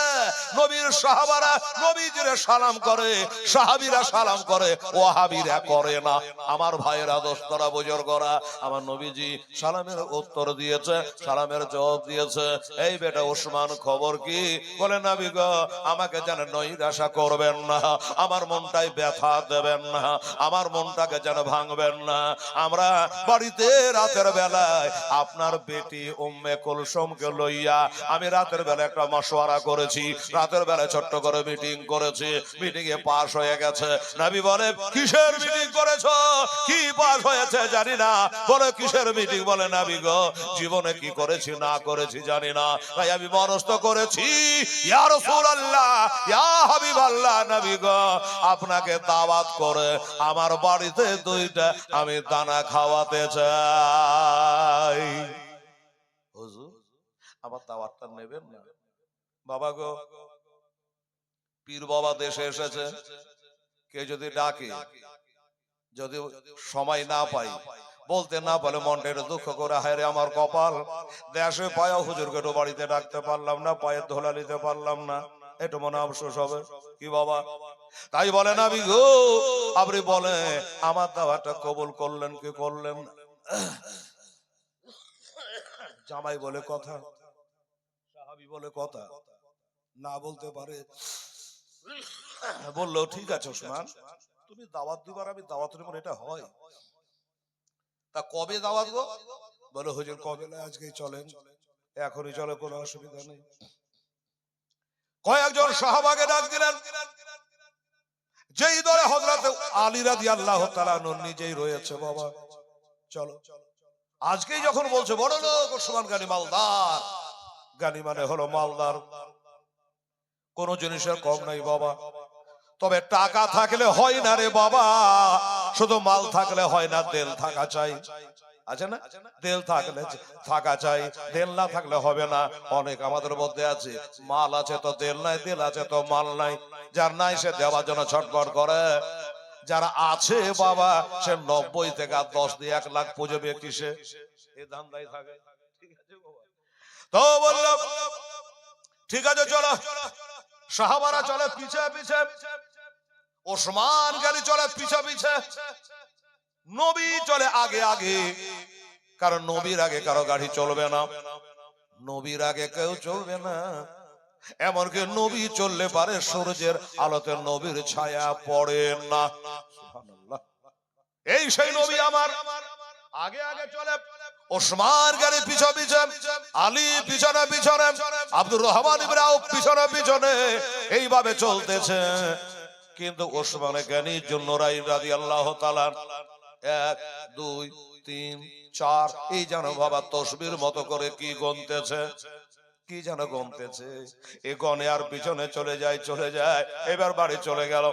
নবীর সাহাবারা নবীজিরে সালাম করে, সাহাবীরা সালাম করে, ওয়াহাবীরা করে না। আমার ভাইয়েরা, দোস্তরা, বুজুর্গরা, আমার নবীজি সালামের উত্তর দিয়েছে, সালামের জবাব দিয়েছে। এই বেটা ওসমান খবর কি? বলে নবী গো আমাকে যেন নৈরাশা করবেন না, আমার মনটাই ব্যথা দেবেন না, আমার মনটাকে যেন ভাঙবেন না। আমরা বাড়িতে রাতের বেলায় আপনার বেটি উম্মে কুলসুমকে লইয়া আমি রাতের বেলা একটা মশওয়ারা করেছি, রাতের বেলা ছোট্ট করে মিটিং করেছি, মিটিং এ পাস হয়ে গেছে। নবী বলে কিসের মিটিং করেছো? কি পাস হয়েছে জানি না। বলে কিসের মিটিং? বলে নবী গো জীবনে কি করেছি না করেছি জানি না, তাই আমি মনস্থ করেছি ইয়া রাসূলুল্লাহ, ইয়া হাবিবাল্লাহ, নবী গো আপনাকে দাওয়াত করে আমার বাড়িতে দুইটা আমি দানা খাওয়াতে চাই। হুজুর আমার দাওয়াতটা নেবেন না? বাবা গো পীর বাবা দেশে এসেছে, কে যদি ডাকে, যদি সময় না পাই, বলতে না পারলে মনটা একটু দুঃখ করে, হায় রে আমার কপাল, দেশে পায়া হুজুরকে একটু বাড়িতে ডাকতে পারলাম না, পায়ের ধোলা নিতে পারলাম না, একটু মনে আফসোস হবে কি বাবা? তাই বলে না গো, আপনি বলে আমার দাওয়াতটা কবুল করলেন কি করলেন না? জামাই বলে কথা, সাহাবী বলে কথা, না বলতে পারে। বললো ঠিক আছে ওসমান তুমি দাওয়াত দিবার, আমি দাওয়াত নেব, এটা হয়। তা কবে দাওয়াত গো? বলে হুজুর কবে? আজকেই চলেন, এখনই চলে, কোনো অসুবিধা নেই। কয়েকজন সাহাবাকে ডাক দিলেন, যেই দলে হযরত আলী রাদিয়াল্লাহু তাআলা নিজেই রয়েছে। বাবা চলো, আজকেই যখন বলছে বড় লোক ওসমান গনি মালদার, গানি মানে হলো মালদার, কোন জিনিসের কম নাই বাবা। তবে টাকা থাকলে হয় না রে বাবা, শুধু মাল থাকলে হয় না, তেল থাকা চাই, আছে না? তেল থাকলে থাকা চাই, তেল না থাকলে হবে না। অনেক আমাদের মধ্যে আছে মাল আছে তো তেল নাই, তেল আছে তো মাল নাই। যার নাই সে দেওয়ার জন্য ছটফট করে, যারা আছে বাবা সে 90 থেকে 10 দিয়ে 1 লাখ পুজোবে কিসে, এই ধান্দায় থাকে। ঠিক আছে বাবা, তো বললাম ঠিক আছে চলো। সাহাবারা চলে পিছে পিছে, ওসমান গনি চলে পিছে পিছে, নবী চলে আগে আগে, কারণ নবীর আগে কারো গাড়ি চলবে না, নবীর আগে কেউ চলবে না। এমনকি নবী চললে পারে সূর্যের আলোতে নবীর ছায়া পড়ে না। সুবহানাল্লাহ, এই সেই নবী আমার আগে আগে চলে, ওসমান গনি পিছে পিছে, আলী পিছনে পিছনে, আব্দুর রহমান ইবনে আউফ পিছনে পিছনে, এইভাবে চলতেছে। কিন্তু ওসমান গনি জুন্নুরাইন রাদিয়াল্লাহু তাআলা 1 2 3 4 এই যেন বাবা তসবির মতো করে কি গুনতেছে, কি যেন গুনতেছে। এই গনে আর পিছনে চলে যায় চলে যায়, এবার বাড়ি চলে গেল।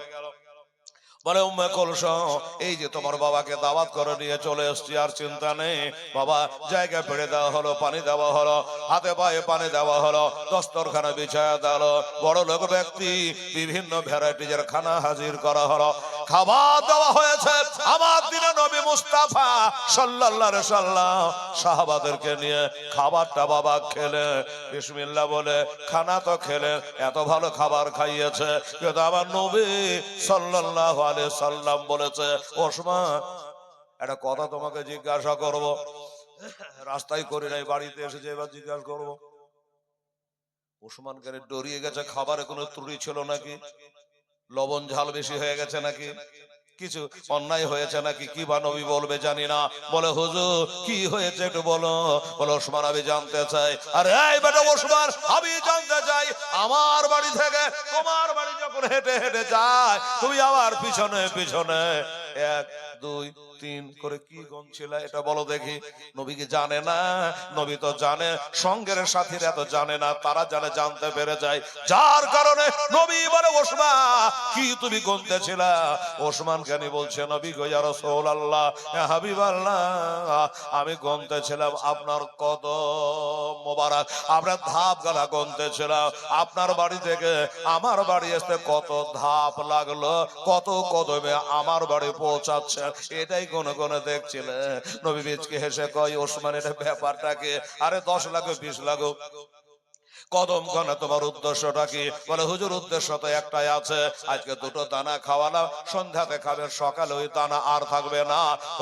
বলে উম্মে কুলসুম, এই যে তোমার বাবাকে দাওয়াত করে নিয়ে চলে এসছি, আর চিন্তা নেই বাবা। জায়গা পেড়ে দেওয়া হলো, পানি দেওয়া হলো, হাতে পায়ে পানি দেওয়া হলো, দস্তরখানা বিছায়া দেওয়া হলো, বড় লোক ব্যক্তি বিভিন্ন ভ্যারাইটিজের খানা হাজির করা হলো, খাবার দেওয়া হয়েছে। আমার দিনে নবী মুস্তাফা সাল্লাল্লাহু আলাইহি সাল্লাম সাহাবাদেরকে নিয়ে খাবারটা বাবা খেলে, বিসমিল্লাহ বলে খানা তো খেলে, এত ভালো খাবার খাইয়েছে। কিন্তু আমার নবী সাল্লাল্লাহু আলাইহি সাল্লাম বলেছে, ওসমান একটা কথা তোমাকে জিজ্ঞাসা করব, রাস্তায় করি নাই, বাড়িতে এসেছে, এবার জিজ্ঞাসা করব। ওসমান কেন ডরিয়ে গেছে? খাবারে কোনো ত্রুটি ছিল নাকি? লবণ ঝাল বেশি হয়ে গেছে নাকি? কিছু অন্যায় হয়েছে নাকি? কি বা নবী বলবে জানি না। বলে হুজুর কি হয়েছে একটু বলো। বলে ওসমান আমি জানতে চাই। আরে এই বেটা ওসমান, আমি জানতে চাই আমার বাড়ি থেকে তোমার বাড়ি যখন হেঁটে হেঁটে যায়, তুমি আমার পিছনে পিছনে 1 2 3 করে কি গুনছিল, এটা বলো দেখি। নবী কি জানে না? নবী তো জানে, সঙ্গের সাথীরা এত জানে না, তারা জানে, জানতে পেরে যায়। যার কারণে নবী বলে ওসমান কি তুমি গুনতেছিলা? ওসমান কেন বলছে, নবী গো ইয়া রাসূলুল্লাহ, ইয়া হাবিবাল্লাহ, আমি গুনতেছিলাম আপনার কদম মোবারক, আপনার ধাপ গালা গুনতেছিলাম। আপনার বাড়ি থেকে আমার বাড়ি আসতে কত ধাপ লাগলো, কত কদমে আমার বাড়ি পৌঁছাচ্ছে, এটাই কোন কোন দেখছিলেন। নবী বিচকে হেসে কয়, ওসমান এটা ব্যাপারটাকে, আরে 10 লাগুক 20 লাগুক, কদম গনা তোমার উদ্দেশ্যটা কি? বলে হুজুর উদ্দেশ্য তো একটাই আছে, আজকে 2টো দানা খাওয়ালাম, সন্ধ্যাতে খাবে, সকালে ওই দানা আর থাকবে না।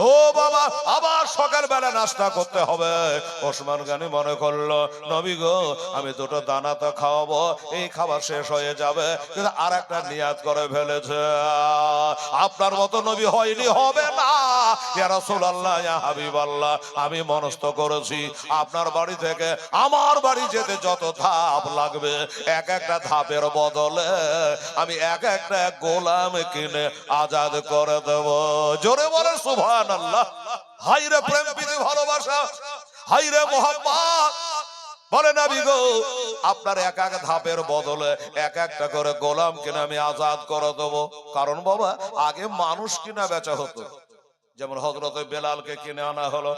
ও বাবা, আবার সকাল বেলা নাস্তা করতে হবে। ওসমান গনি মনে করলো, নবী গো আমি 2টো দানা তো খাওয়াবো, এই খাবার শেষ হয়ে যাবে, কিন্তু আর একটা নিয়াত করে ফেলেছে, আপনার মতো নবী হয়নি, হবে না। ইয়া রাসূলুল্লাহ, ইয়া হাবিবাল্লাহ, আমি মনস্থ করেছি আপনার বাড়ি থেকে আমার বাড়ি যেতে যত ধাপ লাগবে, এক একটা ধাপের বদলে আমি এক একটা গোলাম কিনে আজাদ করে দেব। জোরে বলে সুবহানাল্লাহ। হায়রে প্রেম প্রীতি ভালোবাসা, হায়রে মোহাম্মদ। বলে নবী গো আপনার এক এক ধাপের বদলে এক একটা করে গোলাম কিনে আমি আজাদ করে দেব। কারণ বাবা আগে মানুষ কিনা বেচা হতো, যেমন হযরত বেলালকে কিনে আনা হলো,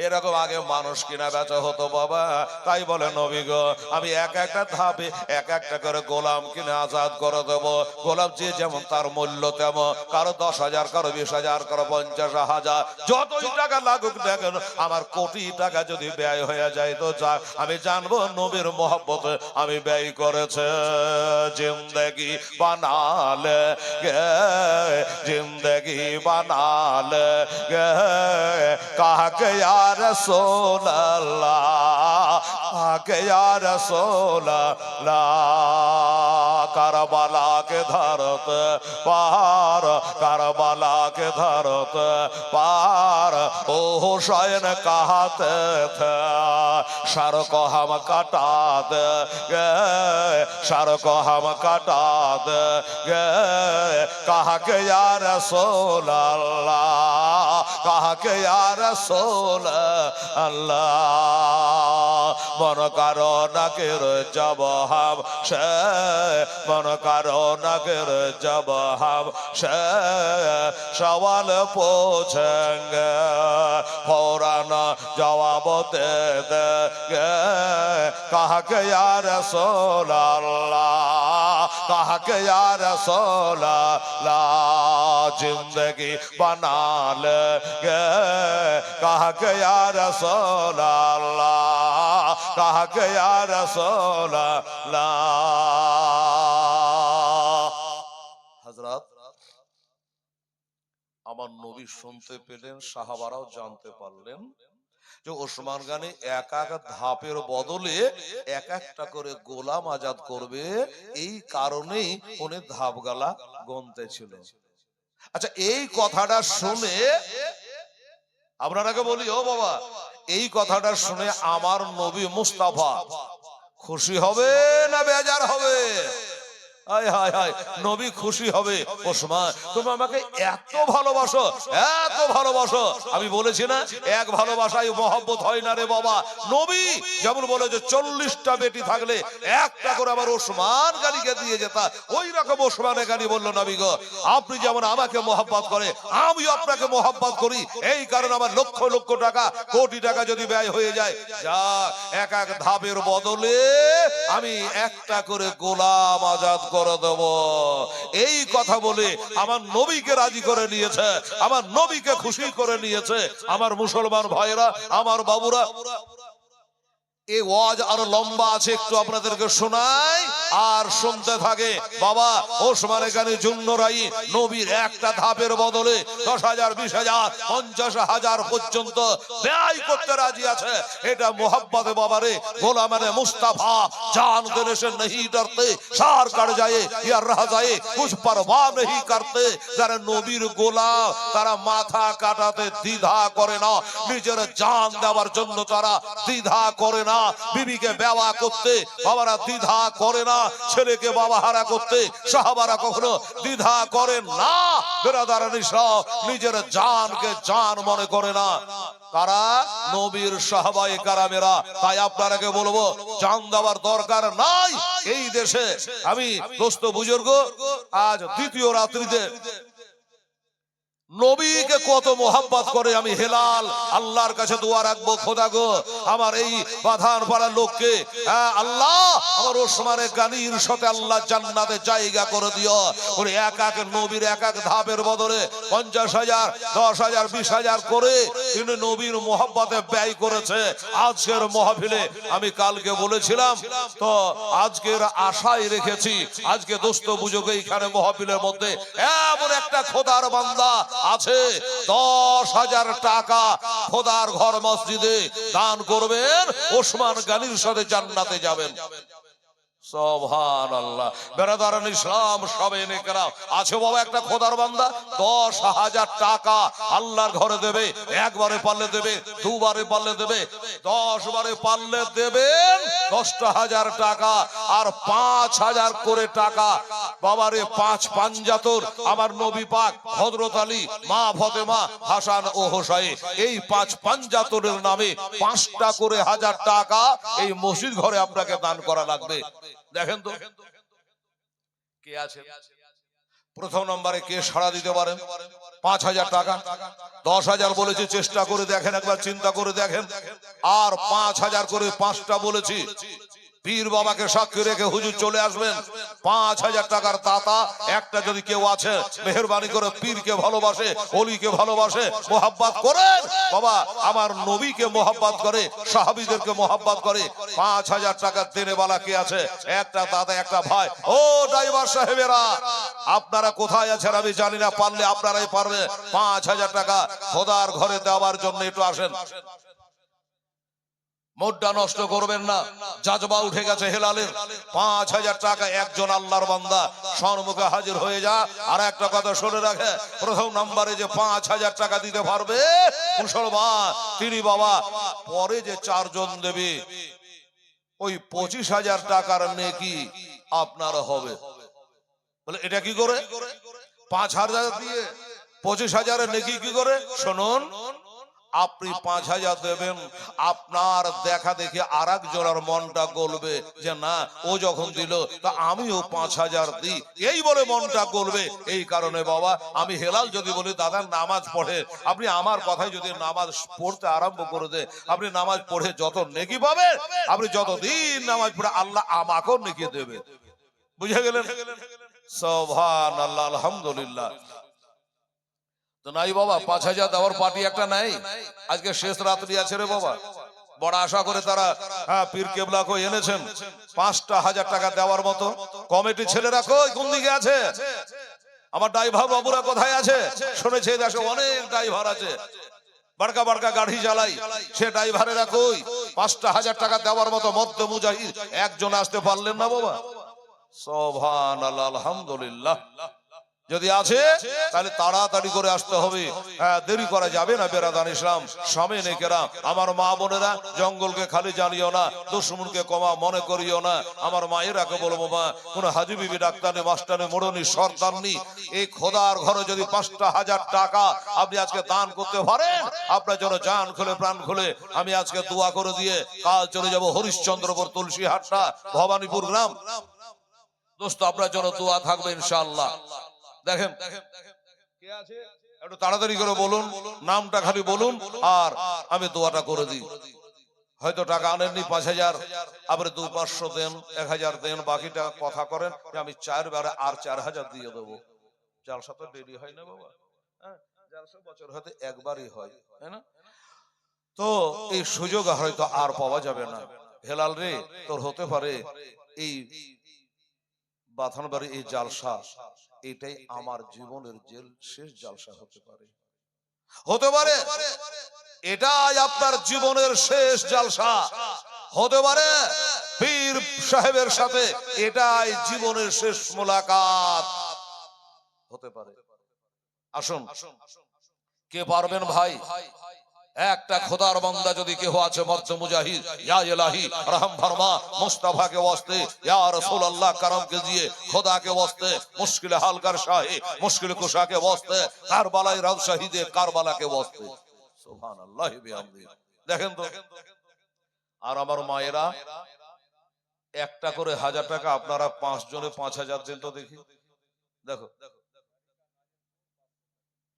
এরকম আগে মানুষ কিনা বেচা হতো বাবা। তাই বলে নবী গো আমি এক একটা ধাপে এক একটা করে গোলাম কিনে আজাদ করে দেব। গোলাম যে যেমন তার মূল্য তেমন, কারো 10,000, কারো 20,000, কারো 50,000, যতই টাকা লাগুক দেখেন, আমার কোটি টাকা যদি ব্যয় হয়ে যায় তো যাক, আমি জানবো নবীর মহব্বতে আমি ব্যয় করেছে। জিন্দেগি বানালে গে, জিন্দেগি বানালে গে, কাকে रसूल अल्लाह आके या रसूल अल्लाह, करबला के धरत पार, करबला के धरत पार, ओ हुसैन कहते थे सर को हम कटा देंगे, सर को हम कटा देंगे, कहा के या रसूल अल्लाह, कहा के या रसूल अल्लाह, मन करो नगर जब हम से, मन करो नगर जब हम से सवाल पूछेंगे, फौरन जवाब दे देंगे, कहा के या रसूल अल्लाह, कहा के या रसूल अल्लाह, जिंदगी बना लेंगे, कहा के या रसूल अल्लाह, कहा के या रसूल अल्लाह। हजरत আমার নবী শুনতে পেলেন, সাহাবারাও জানতে পারলেন যে ওসমান গনি এক এক ধাপের বদলে এক একটা করে গোলাম আজাদ করবে, এই কারণেই উনি ধাপগালা গুনতে ছিল। আচ্ছা এই কথাটা শুনে আপনারাকে বলি, ও বাবা এই কথাটা শুনে আমার নবী মুস্তাফা খুশি হবে না বেজার হবে? হায় হায় হায়, নবী খুশি হবে। ওসমান তুমি আমাকে এত ভালোবাসো, এত ভালোবাসো। আমি বলেছি না এক ভালোবাসায় মহব্বত হয় না রে বাবা। নবী যেমন বলে যে 40টা বেটি থাকলে একটা করে আমার ওসমান গানিকে দিয়ে যেতা, ওই রকম ওসমানের গানি বললো নবী গো আপনি যেমন আমাকে মহব্বত করে আমি আপনাকে মহব্বত করি, এই কারণে আমার লক্ষ লক্ষ টাকা কোটি টাকা যদি ব্যয় হয়ে যায়, যা এক এক ধাপের বদলে আমি একটা করে গোলাম আজাদ করে দেব। এই কথা বলে আমার নবীকে রাজি করে নিয়েছে, আমার নবীকে খুশি করে নিয়েছে। আমার মুসলমান ভাইরা, আমার বাবুরা, এই ওয়াজ আরো লম্বা আছে, একটু আপনাদেরকে শোনাই আর শুনতে থাকে। বাবা ওসমান গানি জুন্নরাই নবীর একটা ধাপের বদলে 10,000, 20,000, 50,000 পর্যন্ত ব্যয় করতে রাজি আছে। এটা মোহাব্বতে বাবারে গোলামানে মুস্তাফা জান দেনে से नहीं डरते, सार कर जाए या रह जाए कुछ परवाह नहीं करते। যারা নবীর গোলাম তারা মাথা কাটাতে দ্বিধা করে না, নিজের জান দেওয়ার জন্য তারা দ্বিধা করে না, বিবিকে বেওয়া করতে বাবারা দ্বিধা করে না, ছেলেকে বাবা হারা করতে সাহাবারা কখনো দ্বিধা করেন না। বেরাদারান ইসলাম নিজের জানকে জান মনে করে না, তারা নবীর সাহাবায়ে কারামেরা। তাই আপনারাকে বলবো জান দেওয়ার দরকার নাই এই দেশে। আমি দোস্ত বুজুর্গ আজ দ্বিতীয় রাত্রিতে নবীকে কত মোহাব্বত করে আমি হেলাল আল্লাহর কাছে দোয়া রাখবো, খোদা গো আমার এই বাধান পাড়ার লোককে আল্লাহ আমার ওসমানে গানির সাথে আল্লাহ জান্নাতে জায়গা করে দিও। ওরে এক এক নবীর এক এক ধাপের বদলে 50,000, 10,000, 20,000 করে তিনি নবীর মোহাব্বতে ব্যয় করেছে। আজকের মাহফিলে আমি কালকে বলেছিলাম তো আজকের আশায় রেখেছি, আজকে দোস্ত বুঝুক এইখানে মাহফিলের মধ্যে এমন একটা খোদার বান্দা আছে 10,000 টাকা খোদার ঘর মসজিদে দান করবেন, ওসমান গানির সাথে জান্নাতে যাবেন। সুবহানাল্লাহ। বেরাদারান ইসলাম সবে নেকরা আছে বাবা একটা খোদার বান্দা 10,000 টাকা আল্লাহর ঘরে দেবে, একবারে পারলে দেবে, দুবারে পারলে দেবে, 10 বারে পারলে দেবেন 10,000 টাকা। আর 5,000 করে টাকা বাবারে 5 পাঞ্জাতর আমার নবী পাক হযরত আলী, মা ফাতেমা, হাসান ও হোসাইন, এই 5 পাঞ্জাতরের নামে 5টা করে 1000 টাকা এই মসজিদ ঘরে আপনাকে দান করা লাগবে। দেখেন তো কে আছে প্রথম নম্বরে, কে সাড়া দিতে পারেন? 5,000 টাকা, 10,000 বলেছি, চেষ্টা করে দেখেন, একবার চিন্তা করে দেখেন। আর 5,000 করে 5টা বলেছি, পীর বাবাকে সাক্ষী রেখে হুজুর চলে আসবেন। 5,000 টাকার দাতা একটা যদি কেউ আছে মেহেরবানি করে পীরকে ভালোবাসে, ওলিকে ভালোবাসে, মোহাব্বত করেন বাবা, আমার নবীকে মোহাব্বত করে, সাহাবীদেরকে মোহাব্বত করে, 5,000 টাকা দেনে वाला কে আছে? একটা দাদা, একটা ভাই। ও ড্রাইভার সাহেবেরা আপনারা কোথায় আছেন আমি জানি না, পারলে আপনারাই পারবেন 5,000 টাকা খোদার ঘরে দেওয়ার জন্য একটু আসেন। মোডটা নষ্ট করবেন না, জাজবা উঠে গেছে হেলালের। 5,000 টাকা একজন আল্লাহর বান্দা সম্মুখে হাজির হয়ে যা। আর একটা কথা শুনে রাখে, প্রথম নম্বরে যে 5,000 টাকা দিতে পারবে মুসলমান তিনি বাবা, পরে যে 4 জন দেবে ওই 25,000 টাকার নেকি আপনার হবে। বলে এটা কি করে? 5,000 দিয়ে 25,000 নেকি কি করে? শুনুন, আপনি 5,000 দেবেন, আপনার দেখা দেখে আরেক জনের মনটা গলবে যে না ও যখন দিল তা আমিও 5,000 দিই, এই বলে মনটা গলবে। এই কারণে বাবা আমি হেলাল যদি বলি দাদা নামাজ পড়ে, আপনি আমার কথায় যদি নামাজ পড়তে আরম্ভ করে দেন, আপনি নামাজ পড়ে যত নেকি পাবেন, আপনি যতদিন নামাজ পড়ে আল্লাহ আমাকেও নেকি দেবে। বুঝে গেলেন? সুবহানাল্লাহ, আলহামদুলিল্লাহ। তো নাই বাবা 5,000 দেওয়ার পার্টি একটা নাই, আজকে শেষ রাত্রি আছে রে বাবা। বড় আশা করে তারা পীর কেবলাকে এনেছেন 5,000 টাকা দেওয়ার মতো। কমিটি ছেলেরা কই, কোন দিকে আছে? আমার ড্রাইভার বাবুরা কোথায় আছে? শুনেছে দেশে অনেক ড্রাইভার আছে, বড়কা বড়কা গাড়ি চালাই, সে ড্রাইভারেরা কই? 5,000 টাকা দেওয়ার মতো মধ্য মুজাহিদ একজন আসতে পারলেন না বাবা। সুবহানাল্লাহ, আলহামদুলিল্লাহ। যদি আছে তাহলে তাড়াতাড়ি করে আসতে হবে, দেরি করা যাবে না। বেরাদান ইসলাম সামনে কেরা, আমার মা বোনেরা, জঙ্গলকে খালি জানিও না, দুশ্মনকে কমা মনে করিও না। আমার মায়েরাকে বলবো, মা, কোন হাজি বিবি, ডাক্তারি, মাস্টারি, মোড়নি, সর্দারনি, এই খোদার ঘরে যদি 5,000 টাকা আপনি আজকে দান করতে পারেন, আপনার জন্য জান খুলে প্রাণ খুলে আমি আজকে দোয়া করে দিয়ে কাল চলে যাব হরিশ্চন্দ্রপুর, তুলসী হাটটা, ভবানীপুর গ্রাম। দোস্ত, আপনার জন্য দোয়া থাকবে ইনশাআল্লাহ। দেখেন কে আছে, একটু তাড়াতাড়ি করে বলুন, নামটা খালি বলুন আর আমি দোয়াটা করে দিই। হয়তো টাকা আনেননি 5,000, আবার 200-500 দেন, 1,000 দেন, বাকিটা কথা করেন আমি 4 বারে আর 4,000 দিয়ে দেবো। জালসা তো দেরি হয় না বাবা, হ্যাঁ, জালসা বছর হয়তো একবারই হয়, তাই না? তো এই সুযোগ হয়তো আর পাওয়া যাবে না। হেলাল রে, তোর হতে পারে এই বাথানবাড়ি এই জালসা এটাই আমার জীবনের শেষ জালসা হতে পারে, হতে পারে এটাই আপনার জীবনের শেষ জালসা হতে পারে, পীর সাহেবের সাথে এটাই জীবনের শেষ মোলাকাত হতে পারে। আসুন, কে পারবেন ভাই? একটা খোদার বান্দা যদি কেউ আছে, মর্দ মুজাহিদ, ইয়া ইলাহি রহম ফরমা, মুস্তাফা के वास्ते, या रसूल अल्लाह करम कीजिए, खुदा के वास्ते, मुश्किल हाल कर शाहे, मुश्किल कुशा के वास्ते, কারবালায় রাজ শহীদে কারবালা के वास्ते, সুবহানাল্লাহ বিহামদি। দেখেন তো, আর আমার মায়েরা একটা করে 1,000 টাকা, আপনারা 5 জনে 5,000 দেন তো দেখি। দেখো,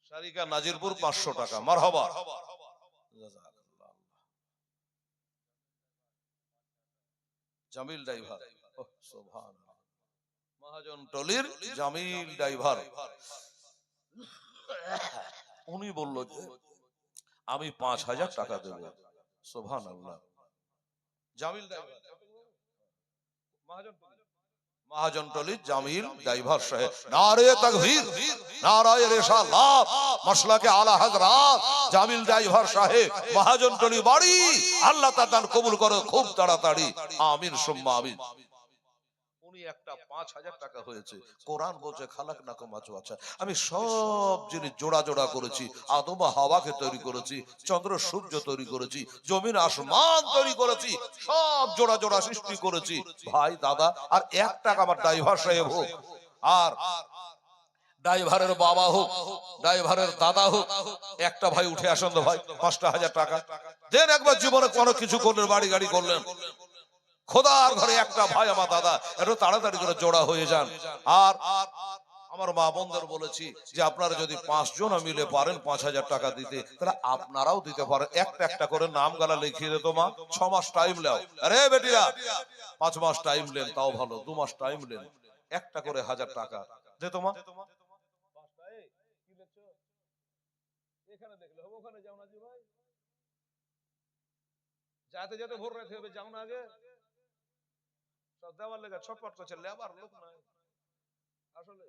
শারিকা নাজিরপুর 500 টাকা, মারহাবা। জামিল ড্রাইভার, সুবহানাল্লাহ, মহাজন টলির জামিল ড্রাইভার, উনি বলল যে আমি 5,000 টাকা দেব। সুবহানাল্লাহ, জামিল ড্রাইভার, মহাজন টলির জামিল ড্রাইভার সাহেব, নারে তাকবীর, নারায়ে রিসালাত, মাসলাকে আলা হযরত জামিল ড্রাইভার সাহেব, মহাজন টলি বাড়ি। আল্লাহ তাআলা দান কবুল করে খুব তাড়াতাড়ি, আমিন সুম্মা আমিন। উনি একটা 5,000 টাকা হয়েছে। কোরআন বলছে খালাকনাকুম আজওয়াজা, আমি সব জিনিস জোড়া জোড়া করেছি, আদম হাওয়াকে তৈরি করেছি, চন্দ্র সূর্য তৈরি করেছি, জমিন আসমান তৈরি করেছি, সব জোড়া জোড়া সৃষ্টি করেছি। ভাই, দাদা, আর 1 টাকা আমার ড্রাইভার সাহেব হোক, আর ড্রাইভারের বাবা হোক, ড্রাইভারের দাদা হোক, একটা ভাই উঠে আসেন তো ভাই, 5,000 টাকা দেন। একবার জীবনে কোনো কিছু করলেন, বাড়ি গাড়ি করলেন, খোদার ঘরে একটা ভাই আমার দাদা, একটু তাড়াতাড়ি করে জোড়া হয়ে যান। আর আমার মা বোনদের বলেছি যে আপনারা যদি 5 জন মিলে পারেন 5,000 টাকা দিতে, তাহলে আপনারাও দিতে পারেন। একটা একটা করে নাম গালা লিখিয়ে দিত মা, 6 মাস টাইম নাও। আরে বেটিরা, 5 মাস টাইম নেন তাও ভালো, 2 মাস টাইম নেন, একটা করে 1,000 টাকা দে তো মা। এখানে দেখলে হবে, ওখানে যাও না জি ভাই, যাতে যাতে ভোর রাতে হবে, যাও না আগে। সব দেওয়ার লেগে ছটপট করছে, লেবার লোক নাই আসলে।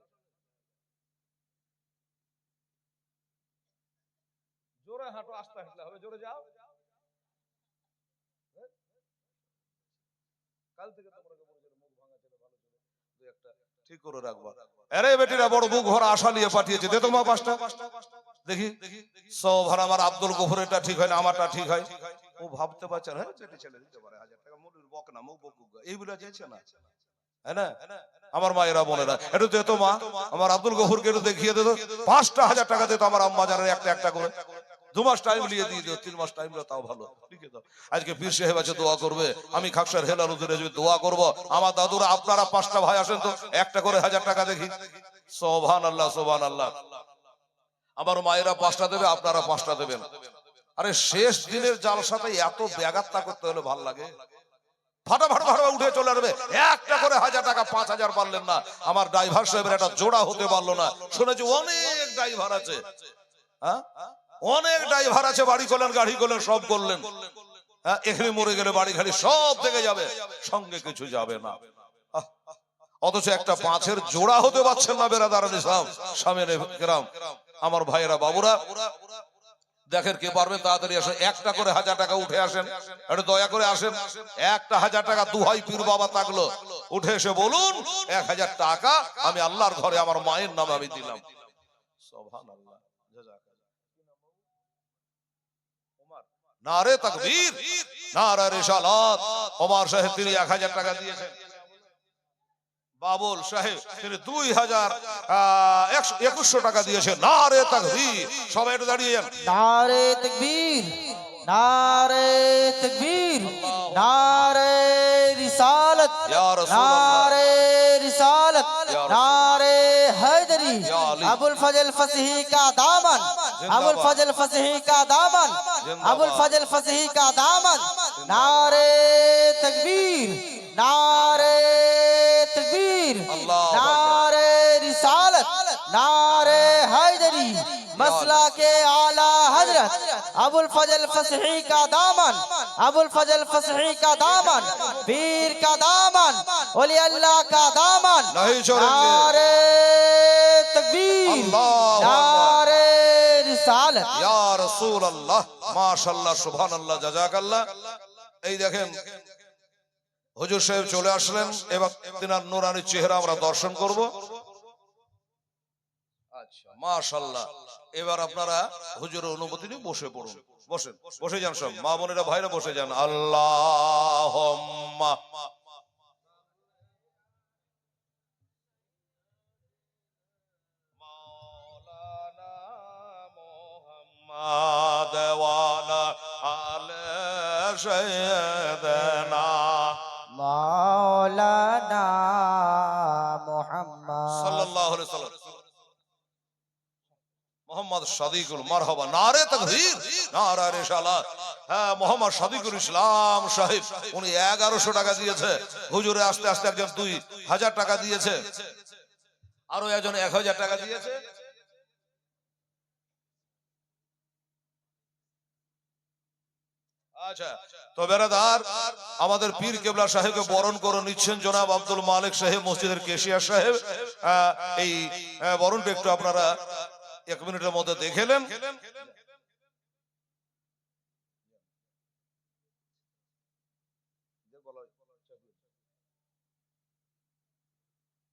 জোরে হাঁটো, আস্তে হাঁটলে হবে, জোরে যাও। কাল থেকে তোমরা মুখ ভাঙা ছিল, ভালো ছিল, দুই একটা ঠিক করে রাখবা। আরে বেটিরা বড় বুক ভরা আশা নিয়ে পাঠিয়েছে, দে তোমার 5টা দেখি। সব আর আমার আব্দুল গফুর এটা ঠিক হয় না, আমারটা ঠিক হয়। ও ভাবতে পারছে না, বেটি ছেলে দিতে পারে 1,000 টাকা, মুড়ির বক না, মুখ বক এইগুলা চাইছে না, হ্যাঁ না? আমার মায়েরা বোনেরা একটু দে তো মা, আমার আব্দুল গফুরকে একটু দেখিয়ে দে তো, 5,000 টাকা দে তো আমার আম্মা জানের একটা একটা করে। 2 মাস টাইম নিয়ে দিয়ে দিও, 3 মাস টাইম নিয়ে তাও ভালো, ঠিক আছে? আজকে পীর সাহেব আছে, দোয়া করবে, আমি খাকসার হেলাল হুজুরে দোয়া করব। আমার দাদুরা, আপনারা 5টা ভাই আসেন তো, একটা করে 1,000 টাকা দেখি। সুবহানাল্লাহ, সুবহানাল্লাহ। আমার মায়েরা 5টা দেবে, আপনারা 5টা দেবেন। আরে শেষ দিনের জালসাতে এত ব্যাঘাতটা করতে হলে ভালো লাগে? ফাটাফাট উঠে চলে আসবে, একটা করে 1,000 টাকা, 5,000 পারলেন না। আমার ড্রাইভার সাহেবের একটা জোড়া হতে পারলো না। শুনেছি অনেক ড্রাইভার আছে, হ্যাঁ, অনেক ড্রাইভার আছে, বাড়ি করলেন, গাড়ি করলেন, সব করলেন, হ্যাঁ, এখানে মরে গেলে বাড়ি গাড়ি সব থেকে যাবে, সঙ্গে কিছু যাবে না। অথচ একটা 5-এর জোড়া হতে পারছেন না। বেরাদার ইসলাম সামনে কেরাম, আমার ভাইয়েরা, বাবুরা, দেখেন কে পারবেন তাড়াতাড়ি আসেন, একটা করে 1000 টাকা উঠে আসেন, একটু দয়া করে আসেন। একটা 1000 টাকা, দুহাই পীর বাবা থাকলো, উঠে এসে বলুন 1000 টাকা আমি আল্লাহর ঘরে আমার মায়ের নামে আমি দিলাম। সুবহানাল্লাহ। নারে তাকবীর, নারে রিসালাত। ওমর সাহেব তিনি 1000 টাকা দিয়েছেন। বাবুল সাহেব তিনি 2100 টাকা দিয়েছেন। নারে তাকবীর। সবাই একটু দাঁড়িয়ে যান। नारे तकबीर, नारे तकबीर, नारे रिसालत, या रसूल अल्लाह। नारे रिसालत, या रसूल। नारे हैदरी, या अली। अबुल फजल फसही का दामन, अबुल फजल फसही का दामन, अबुल फजल फसही का दामन। नारे तकबीर, नारे तकबीर, अल्लाह नारे रिसालत, नारे हैदरी, मसला के आला हजरत अबुल फजल फसही का दामन, अबुल फजल फसही का दामन, पीर का दामन, ओली अल्लाह का दामन। नहीं छोड़ेंगे। नारे तकबीर, अल्लाह नारे रिसालत। ইয়া রাসূলুল্লাহ। মাশাআল্লাহ, সুবহানাল্লাহ, জাযাকাল্লাহ। এই দেখেন হুজুর সাহেব চলে আসলেন, এবার তিনার নূরানি চেহারা আমরা দর্শন করব। আচ্ছা, মাশাআল্লাহ। এবার আপনারা হুজুরের অনুমতি নিয়ে বসে পড়ুন। বসেন, বসে যান সব মা বোনেরা, ভাইরা বসে যান। আল্লাহুম্মা মাওলানা মুহাম্মদ ওয়া আলা আলি সাইয়্যিদিনা मौलाना मोहम्मद সাল্লাল্লাহু আলাইহি সাল্লাম মোহাম্মদ সাদিকুল মারহাবা। নারে তাকবীর, নারে রিসালাত। হ্যাঁ, মোহাম্মদ সাদিকুল ইসলাম সাহেব উনি 1100 টাকা দিয়েছে। হুজুরে আস্তে আস্তে একজন 2000 টাকা দিয়েছে, আরো একজন 1000 টাকা দিয়েছে। আচ্ছা, তো বেরাদার আমাদের পীর কেবলা সাহেবকে বরণ করে নিচ্ছেন জনাব আব্দুল মালিক সাহেব, মসজিদের কেশিয়ার সাহেব। এই বরণটা একটু আপনারা 1 মিনিটের মধ্যে দেখেলেন।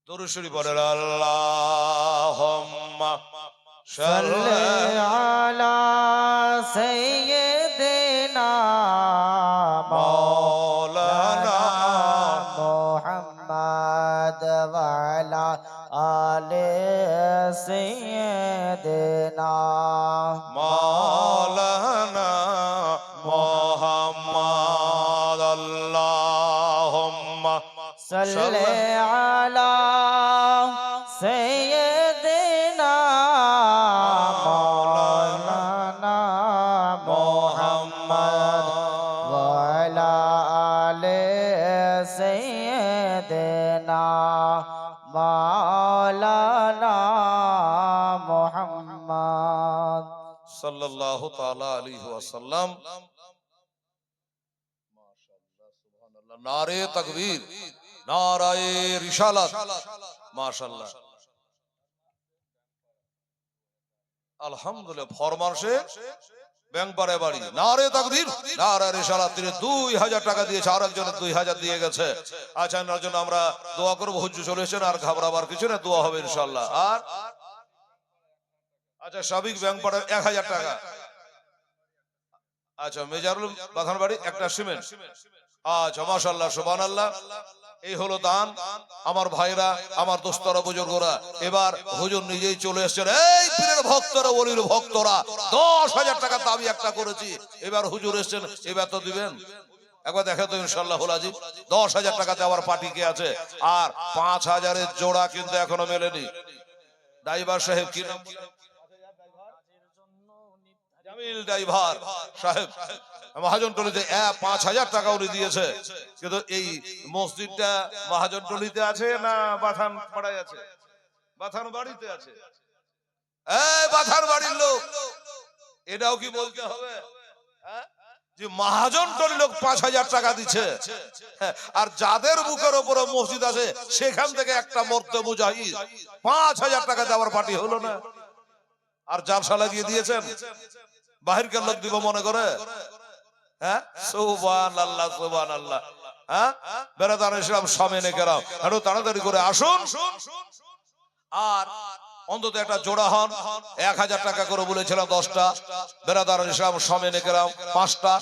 দরুদ শরীফ পড়েন। আল্লাহুম্মা सल्ले अला सय्यिदिना मौलाना मोहम्मद वाला आले सय्यिदिना मौलाना मोहम्मद। अल्लाहुम्मा सल्ले अला सय्यिदिना मौलाना मोहम्मद वाला आले सय्यिदिना मौलाना मोहम्मद सल्लल्लाहु ताला अलैहि वसल्लम। माशाअल्लाह, सुभान अल्लाह। नारे तकबीर, नाराए रिसालत। माशाअल्लाह, আলহামদুলিল্লাহ। ফরমানশে ব্যাংপাড়ে বাড়ি। নারে তাকবীর, নারে রিসালাত। তিনি 2000 টাকা দিয়েছে, আর একজনের 2000 দিয়ে গেছে। আচ্ছা, এর জন্য আমরা দোয়া করব। হুজুর চলে এসেছেন, আর ঘাবড়াবার কিছু না, দোয়া হবে ইনশাআল্লাহ। আর আচ্ছা, সাবিক ব্যাংপাড়ে 1000 টাকা। আচ্ছা, মেজারুল বাগানবাড়ি একটা সিমেন্ট। আচ্ছা, মাশাআল্লাহ, সুবহানাল্লাহ। এই হলো দান। আমার ভাইরা, আমার দোস্তরা, বুজুর্গরা, এবার হুজুর নিজেই চলে এসেছেন। এই পীরের ভক্তরা, ওলির ভক্তরা 10,000 টাকা দাবি একটা করেছি, এবার হুজুর এসেছেন, এবার তো দিবেন। একবার দেখে তো ইনশাআল্লাহ আজিব। 10,000 টাকা দেওয়ার পার্টি কে আছে? আর 5,000-এর জোড়া কিন্তু এখনো মেলেনি। ড্রাইভার সাহেব কি নাম? জামিল ড্রাইভার সাহেব মহাজনটলিতে 5,000 টাকা উনি দিয়েছে। কিন্তু এই মসজিদটা মহাজনটলিতে আছে না বাথান পাড়ায় আছে? বাথান বাড়িতে আছে। এই বাথান বাড়ির লোক, এটাও কি বলতে হবে যে মহাজনটলি লোক 5,000 টাকা দিচ্ছে? আর যাদের বুকের উপরে মসজিদ আছে সেখান থেকে একটা মর্তে মুজাহিদ 5,000 টাকা দেওয়ার পার্টি হলো না। আর জালসা লাগিয়ে দিয়েছেন। বাহিরকার লোক দিব মনে করে? হ্যাঁ, সুবহানাল্লাহ সুবহানাল্লাহ। হ্যাঁ, বেরাদার ইসলাম সামনে কেরাম, একটু তাড়াতাড়ি করে আসুন। আর অন্তত একটা জোড়া হন। 1000 টাকা করে বলেছিলাম 10টা, বেরাদার ইসলাম সামনে কেরাম 5টা,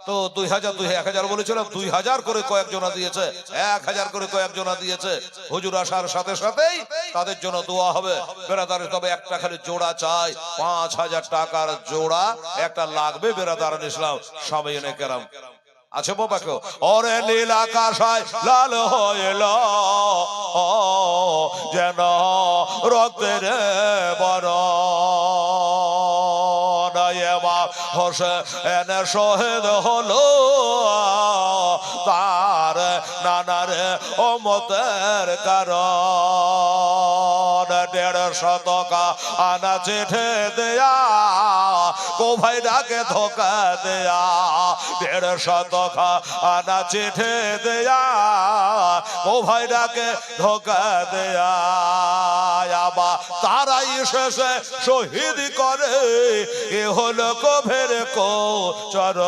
তো 2000 1000 বলেছিলাম, 2000 করে কয়েকজনা দিয়েছে, 1000 করে কয়েকজনা দিয়েছে। হুজুর আসার সাথে সাথেই তাদের জন্য দোয়া হবে। বেরাদার, তবে একটা খালি জোড়া চাই, 5000 টাকার জোড়া একটা লাগবে বেরাদার ইসলাম সামনে কেরাম। আছে বাবা কেউ? ওরে নীল আকাশায় লাল হইল যেন রক্তের বরণ, এবার হোসেন শহীদ হলো তার নানার উম্মতের কারণ। 150 টাকা আনা চিঠে দেয়া কোভাই ডাকে ধোকা দেয়া, 150 টাকা আনা চিঠে দেয়া কোভাই ডাকে ধোকা দেয়া। আবার তারাই শেষে শহীদ করে এ হলো কভের কোচর।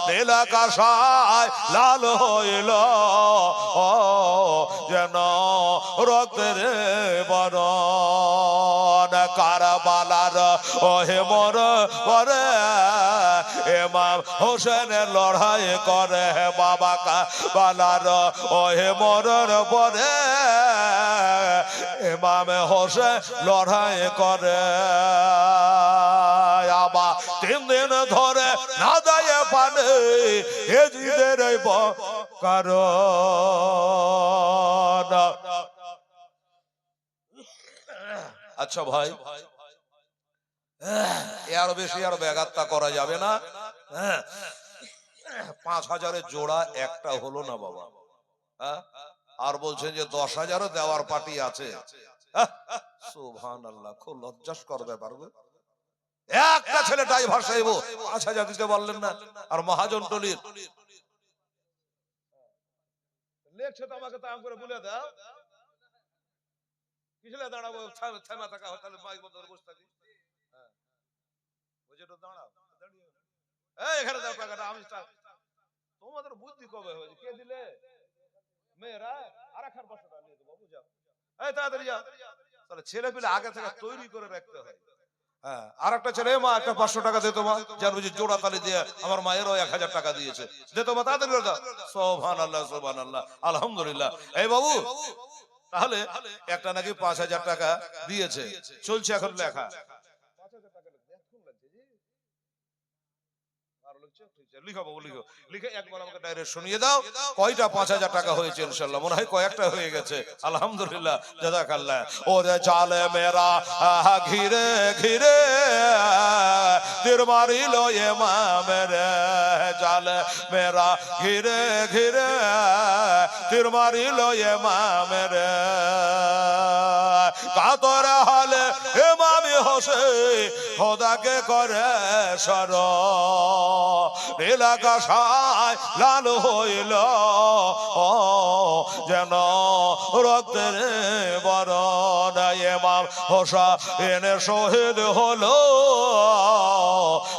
নীল আকাশায় লাল হইল যেন রক্তের বরণ। কারবালার ওহে মর পরে ইমাম হোসেনের লড়াই করে, বাবা কারবালার ওহে মরর পরে ইমাম হোসেন লড়াই করে। আবার 3 দিন ধরে না দেয় পানে এজিদের কারণ। আচ্ছা ভাই, এর বেশি আর ব্যাঘাতটা করা যাবে না। 5000-এর জোড়া একটা হলো না বাবা। আর বলছেন যে 10,000ও দেওয়ার পার্টি আছে। সুবহানাল্লাহ, খুব লজ্জাস্কর ব্যাপার। একটা ছেলে ড্রাইভার সাহেব 5000 দিতে পারলেন না, আর মহাজন টলির লেখছে তো আমাকে তাম করে বলে দাও কিসলে দাঁড়াবো, থেমা থাকা হয় তাহলে মাইক বন্ধ করে বসে থাকি। বুঝে তো দাঁড়াও, দাঁড়িয়ে এই এখানে দাও টাকাটা। আমি তোমাদের বুদ্ধি কবে হয়েছে? কে দিলে? মেয়েরা। আর এখন 500 টাকা নিয়ে দেবো, বুঝাও। এই তাড়াতাড়ি যাও। তাহলে ছেলে পেলে আগে থেকে তৈরি করে রাখতে হয়। হ্যাঁ, আর একটা ছেলে, মা একটা 500 টাকা দে তোমা, জানো যে জোড়া তালি দিয়ে আমার মায়েরও 1000 টাকা দিয়েছে, দে তোমা তাড়াতাড়ি করে দাও। সুবহানাল্লাহ সুবহানাল্লাহ, আলহামদুলিল্লাহ। এই বাবু, তাহলে একটা নাকি 5000 টাকা দিয়েছে, চলছে এখন লেখা। 5000 টাকা দেখুন লাগছে জি, আর লাগছে, ঠিক আছে লিখো বাবু, লিখো, লিখে একবার আমাকে ডাইরেক্ট শুনিয়ে দাও কয়টা 5000 টাকা হয়েছে। ইনশাআল্লাহ মনে হয় কয়েকটা হয়ে গেছে, আলহামদুলিল্লাহ, জাযাকাল্লাহ। ওরে জালে মেরা ঘিরে ঘিরে তীর মারিল ইমামের, জালে মেরা ঘিরে ঘিরে তীর মারিল ইমামের। কাতর হালে ইমামি হোসেন খোদাকে করে শরণ। নীল আকাশায় লাল হইল যেন রক্তের বরণ। ইমাম হোসেন শহীদ হলো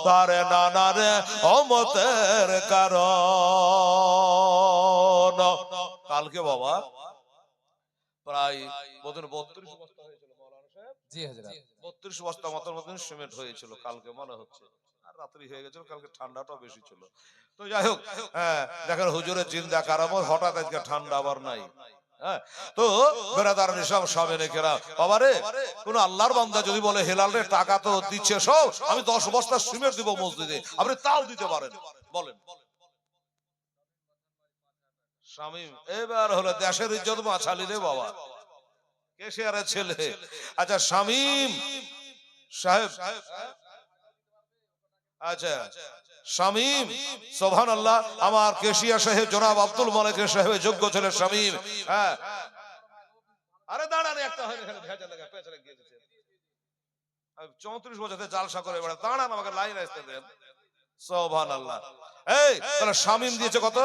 তার নানার উম্মতের কারণ। কালকে বাবা প্রায় 32 বস্তা হয়েছিল মৌলানা সাহেব। জি হযরত, 32 বস্তা মতন সিমেন্ট হয়েছিল কালকে মনে হচ্ছে। আর রাত্রি হয়ে গেছিল, কালকে ঠান্ডাটাও বেশি ছিল। তো যাই হোক, দেখেন হুজুরের জিন্দা কারামত, হঠাৎ আজকে ঠান্ডা আবার নাই। তো বেরাদার নিশাম সামনে কেরা, বাবারে কোন আল্লাহর বান্দা যদি বলে হেলাল রে টাকা তো দিচ্ছে সব, আমি 10 বস্তা সিমেন্ট দিব মসজিদে, আপনি তাও দিতে পারেন, বলেন। শামীম এবার হলো দেশের ইজ্জত বাঁচালি রে বাবা, কেশিয়ারের ছেলে। আচ্ছা শামীম সাহেব, আচ্ছা শামীম, সুবহানাল্লাহ, আমার কেশিয়া সাহেব জনাব আব্দুল মালিক সাহেবের যোগ্য ছেলে শামীম। হ্যাঁ, আরে দাঁড়ান, একটা হয় এখানে ভেজা লাগা পেছনে গিয়েছে। 34 বছরে জালসা করে বেড়া, দাঁড়ান আমাকে লাইন আসতে দেন। সুবহানাল্লাহ। এই তাহলে শামীম দিয়েছে কত?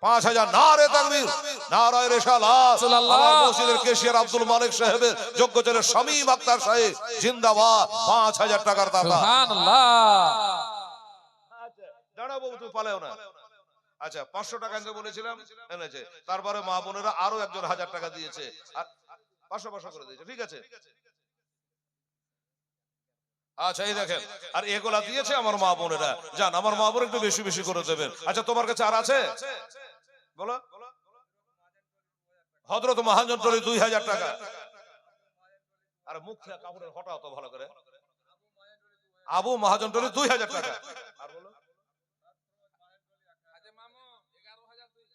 5,000 নারে তাকবীর, নারায়ে রিসালাত। আমার মসজিদের কেশিয়ার আব্দুল মালিক সাহেবের যোগ্য ছেলে শামীম আক্তার সাহেব জিন্দাবাদ, 5,000 টাকার দাতা। সুবহানাল্লাহ। দাঁড়াবো, তুই পালেও না। আচ্ছা, 500 টাকা আনতে বলেছিলাম, এনেছে। তারপরে মা বোনেরা আরো একজন 1000 টাকা দিয়েছে, আর 500 করে দিয়েছে। ঠিক আছে, আচ্ছা এই দেখেন, আর এগুলা দিয়েছে আমার মা বোনেরা। জান, আমার মা বোন একটু বেশি বেশি করে দেবেন। আচ্ছা, তোমার কাছে আর আছে? বলো। হযরত মহাজনটলি 2000 টাকা। আর মুখ থেকে কাপড়ের হটাও তো ভালো করে। আবু মহাজনটলি 2000 টাকা। আর বলো।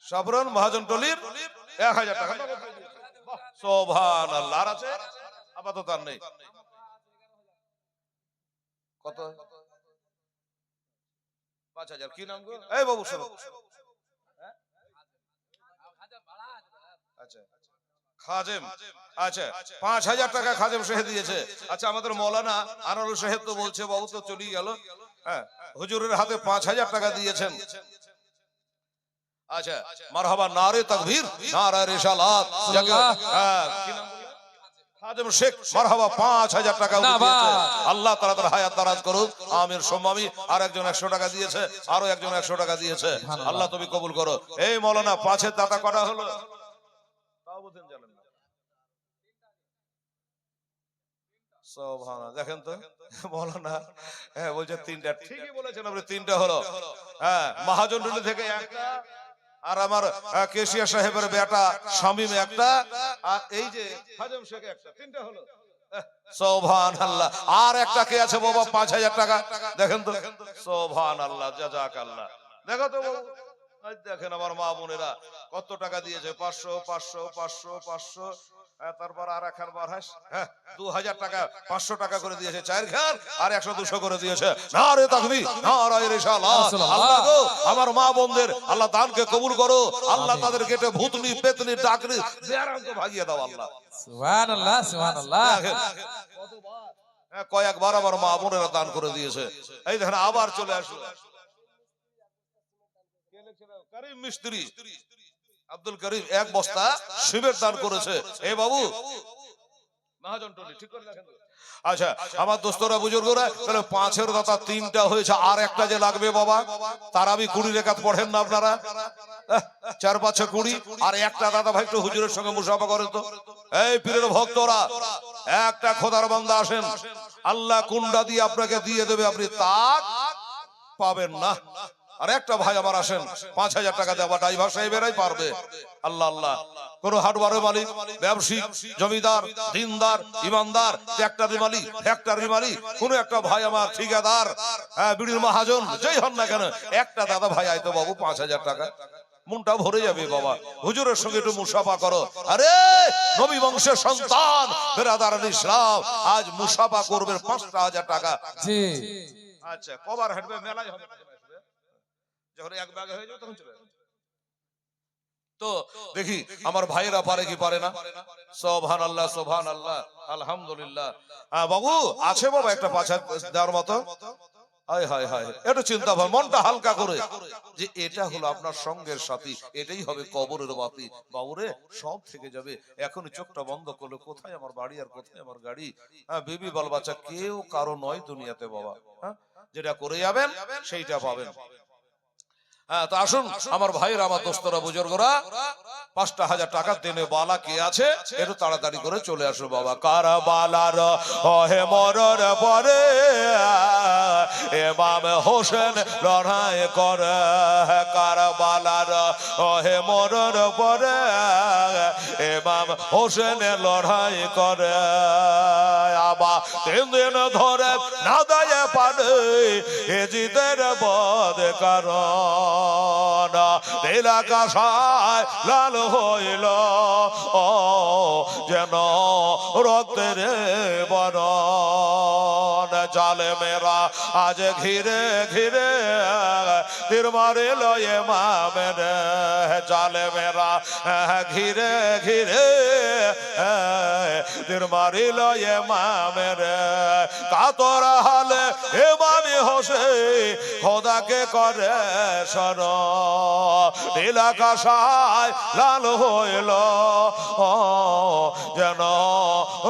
সাবরন মহাজনটলির 1000 টাকা। সুবহানাল্লাহ। আর আছে? আপাতত আর নেই। কত? 5000। কি নাম গো? এই বাবু শোনো। আচ্ছা, খাজেম। আচ্ছা, 5000 টাকা খাজেম সাহেব দিয়েছে। আচ্ছা, আমাদের মৌলানা আনোয়ার সাহেব তো বলছে বাবু তো চলেই গেল। হ্যাঁ, হুজুরের হাতে 5000 টাকা দিয়েছেন। আচ্ছা, মারহাবা, নারে তাকবীর, নারায়ে রিসালাত। হ্যাঁ, কি নাম বললেন? খাজেম শেখ, মারহাবা, 5000 টাকা দিয়েছে। আল্লাহ তাআলা তার হায়াত দারাজ করুক, আমিন সুম্মা আমিন। আর একজন 100 টাকা দিয়েছে, আরো একজন 100 টাকা দিয়েছে। আল্লাহ তুমি কবুল করো। এই মৌলানা, 5-এর দাতা কটা হলো? তাও বলতেন জানেন না। সুবহানাল্লাহ। দেখেন তো মৌলানা, হ্যাঁ বলছে 3টা। ঠিকই বলেছেন আপনি, 3টা হলো। হ্যাঁ, মহাজনটলি থেকে একটা, আর আমার কেশিয়া সাহেবের বেটা শামীম একটা, আর এই যে খাজেম শেখ একটা। 3টা হলো। সুবহানাল্লাহ। আর একটা কে আছে বাবা? 5000 টাকা। দেখেন তো। সুবহানাল্লাহ, জাযাকাল্লাহ। দেখো তো বাবু, এই দেখেন আমার মা বোনেরা কত টাকা দিয়েছে। 500 500 500 500। তারপর আর একখান বারহাস, হ্যাঁ 2000 টাকা, 500 টাকা করে দিয়েছে 4 খান, আর 100 200 করে দিয়েছে। নারে তাকবীর, নারায়ে রিসালাত। আল্লাহ গো, আমার মা বোনদের আল্লাহ দানকে কবুল করো। আল্লাহ তাদের গেটে ভূতনি পেতনি ডাকনি বেয়ারামকে ভাগিয়ে দাও আল্লাহ। সুবহানাল্লাহ, সুবহানাল্লাহ। দেখেন কতবার, কয়েকবার আমার মা বোনেরা দান করে দিয়েছে। এই দেখেন আবার চলে আসলো করিম মিস্ত্রি, আব্দুল করিম 1 বস্তা শিবের দান করেছে। এই বাবু মহাজনটলি, ঠিক করে দেখেন। আচ্ছা, আমার দোস্তরা বুজুর্গরা, তাহলে 5-এর দাতা 3টা হয়েছে। আর একটা যে লাগবে বাবা, তারাবি 20 রাকাত পড়েন না আপনারা? 4-5 20। আর একটা দাদা ভাই একটু হুজুরের সঙ্গে মুসাফা করেন তো। এই পীরের ভক্তরা, একটা খোদার বান্দা আসেন, আল্লাহ কুন্ডা দিয়ে আপনাকে দিয়ে দেবে, আপনি তাক পাবেন না। আর একটা ভাই আমার আসেন, 5000 টাকা দেওয়া ড্রাইভার সাহেবেরাই পারবে। আল্লাহ আল্লাহ। কোন হাটবারের মালিক, ব্যবসায়িক, জমিদার, দিনদার, ইমানদার, ট্রাক্টরের মালিক, ফ্যাক্টরির মালিক, কোন একটা ভাই আমার ঠিকাদার, বিড়ির মহাজন, যেই হন না কেন, একটা দাদা ভাই আইতো বাবু 5000 টাকা, মনটা ভরে যাবে বাবা। হুজুরের সঙ্গে একটু মুসাফা করো। আরে নবী বংশের সন্তান বেরাদার ইসলাম, আজ মুসাফা করবেন 5000 টাকা। জি। আচ্ছা, কবার হাঁটবে? মেলায় হবে, যখন এক ভাগে হয়ে যাবে তখন চলে যাবে। তো দেখি আমার ভাইয়েরা পারে কি পারে না। সুবহানাল্লাহ, সুবহানাল্লাহ, আলহামদুলিল্লাহ। বাবু আছে বাবা একটা 5000 দেওয়ার মতো? হায় হায় হায়, একটু চিন্তা ভাবনা, মনটা হালকা করে, যে এটা হলো আপনার সঙ্গের সাথী, এটাই হবে কবরের বাতি। বাবুরে, সব থেকে যাবে। এখনই চোখটা বন্ধ করলে কোথায় আমার বাড়ি আর কোথায় আমার গাড়ি, বিবি বাল বাচ্চা কেউ কারো নয় দুনিয়াতে বাবা। যেটা করে যাবেন সেইটা পাবেন। হ্যাঁ, তো আসুন আমার ভাইরা, আমার দোস্তরা, বুজুর্গরা, 5000 টাকা দেনে বালা কে আছে একটু তাড়াতাড়ি করে চলে আসো বাবা। কারবালার ওহে মরর পরে ইমাম হোসেন লড়াই করে, কারবালার ওহে মরর পরে ইমাম হোসেন লড়াই করে। আবার 3 দিন ধরে না দেয় পারে এজিদের বদ কারণ, নীলাকাশায় লাল হইল যেন রক্তের বরণ। জালেমেরা আজ ঘিরে ঘিরে তীর মারে লয়ে মামের জালে মেরা ঘিরে ঘিরে তীর মারি লয়ে মামের কাতর হালে এমামি হোসে খোদাকে করে সর নীল আকাশায় লাল হইল যেন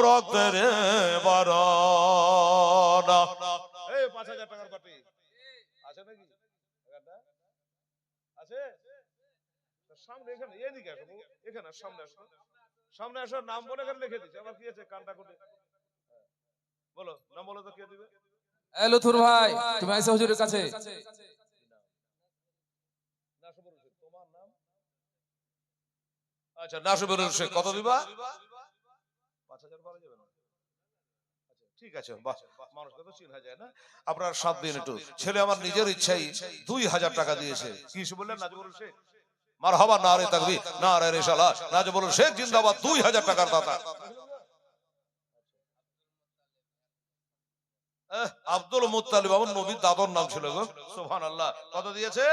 রক্তের বরণ। এই ৫,০০০ টাকার পাটি আছে নাকি? আছে? সামনে এখানে এদিকে আসো, এখানে সামনে আসো, সামনে আসো, নাম বলে এখানে লিখে দিচ্ছে। আবার কি আছে কানটা কোটে? বলো নাম বলো তো, কে দিবে? এ লুথুর ভাই, তুমি আইসা হুজুরের কাছে। তোমার নাম? আচ্ছা, নাসিবুল শেখ। কত দিবা? ৫,০০০ পাওয়া যাবে না? আচ্ছা, ঠিক আছে, বাহ, মানুষকে তো চিনা যায় না। আপনার 7 দিন একটু। ছেলে আমার নিজের ইচ্ছাই ২,০০০ টাকা দিয়েছে। কি বললেন? নাজিবুল শেখ। মারহাবা, নারে তাকবীর, নারে রিসালাত। নাজিবুল শেখ জিন্দাবাদ, ২,০০০ টাকার দাতা। আব্দুল মুত্তালিব আমার নবীর দাদর নাম ছিল গো, সুবহানাল্লাহ। কত দিয়েছে?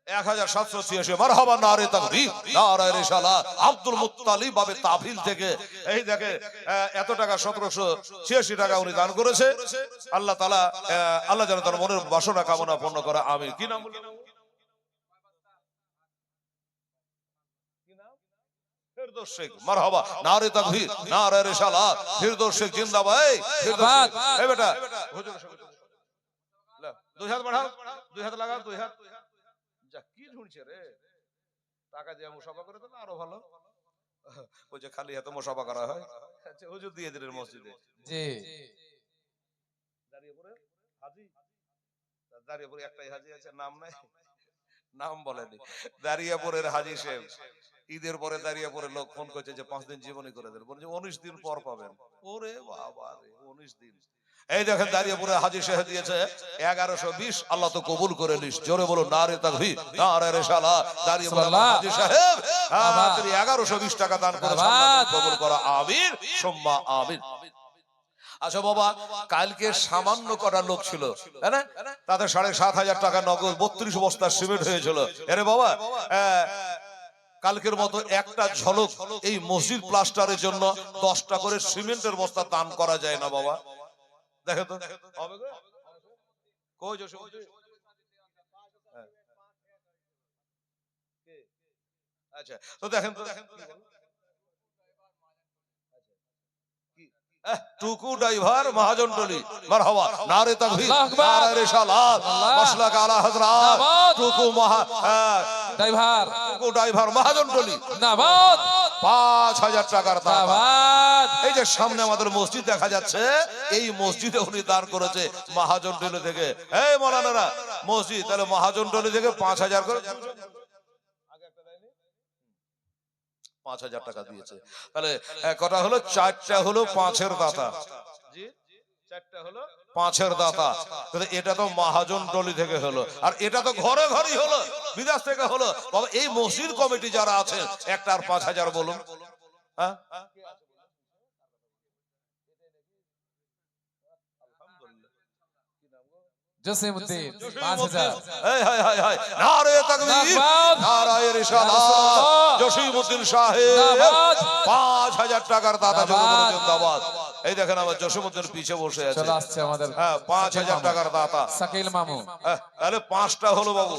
১৭৮৬। মারহাবা, নারে তাকবীর, নারে রিসালাত। আব্দুল মুত্তালিব বাবে তাফিল থেকে এই দেখে এত টাকা ১৭৮৬ টাকা উনি দান করেছে। আল্লাহ তাআলা আল্লাহ যেন তার মনের বাসনা কামনা পূর্ণ করে, আমিন। কি নাম বললেন? ফিরদৌস শেখ। মারহাবা, নারে তাকবীর, নারে রিসালাত। ফিরদৌস শেখ জিন্দাবাদ। এই ফিরদৌস শেখ, এই বেটা হুজুরের সঙ্গে লা, ২ হাত বাড়াও, ২ হাত লাগাও, ২ হাত। যা কি ঝুলছে রে, টাকা দিয়ে মুসাফা করে তো আরো ভালো। ওই যে খালি হাতে মুসাফা করা হয়। আচ্ছা, হুজুর দিয়ে দিলেন মসজিদে। জি, দাঁড়িয়ে হাজী, দাঁড়িয়েপুরে একটাই হাজী আছে, নাম নাই, নাম বলেনি। দাঁড়িয়েপুরের হাজী সাহেব ঈদের পরে দাঁড়িয়েপুরে লোক ফোন করছে যে 5 দিন জীবনী করে দেন, বলছে 19 দিন পর পাবেন। ওরে বাবা রে, 19 দিন। এই দেখেন দাঁড়িয়েপুরে হাজী সাহেব দিয়েছে 1120। আল্লাহ তো কবুল করে নিস। জোরে বলো নারে তাকবীর, নারে রিসালাত। দাঁড়িয়েপুরে হাজী সাহেব তিনি 1120 টাকা দান করেছেন। আল্লাহ কবুল করা, আমিন সুম্মা আমিন। আচ্ছা বাবা, কালকে সামান্য কটা লোক ছিল, তাই না? তাদের 7,500 টাকা নগদ, 32 বস্তা সিমেন্ট হয়েছিল। আরে বাবা, কালকের মতো একটা ঝলক এই মসজিদ প্লাস্টারের জন্য 10টা করে সিমেন্টের বস্তা দান করা যায় না বাবা? দেখো তো হবে গো। কই জোশ? আচ্ছা, তো দেখেন তো, টুকু ড্রাইভার মহাজনটলি। মারহাবা, নারে তাকবীর, নারে রিসালাত। মাসলাক আলা হযরত টুকু ড্রাইভার, টুকু ড্রাইভার মহাজনটলি। জিন্দাবাদ। ৫,০০০ টাকার দাতা। জিন্দাবাদ। এই যে সামনে আমাদের মসজিদ দেখা যাচ্ছে, এই মসজিদে উনি দান করেছে মহাজনটলি থেকে। এই মাওলানারা, মসজিদ তাহলে মহাজনটলি থেকে ৫,০০০ করে ৫,০০০ টাকা দিয়েছে। তাহলে কটা হলো? 4টা হলো 5-এর দাতা। জি, 4টা হলো 5-এর দাতা। তাহলে এটা তো মহাজনটলি থেকে হলো, আর এটা তো ঘরে ঘরেই হলো, বিদেশ থেকে হলো। বাবা, এই মসজিদ কমিটি যারা আছে, একটার 5,০০০ বলুন। হ্যাঁ, জসিমউদ্দিন 5,০০০। এই হায় হায় হায়, নারে তাকবীর, নারে রিসালাত। জসিমউদ্দিন সাহেব 5,০০০ টাকার দাতা। জিন্দাবাদ। এই দেখেন আমার জসিমউদ্দিন পিছে বসে আছে। চলে আসছে আমাদের 5,০০০ টাকার দাতা শাকিল মামু। তাহলে 5টা হলো বাবু।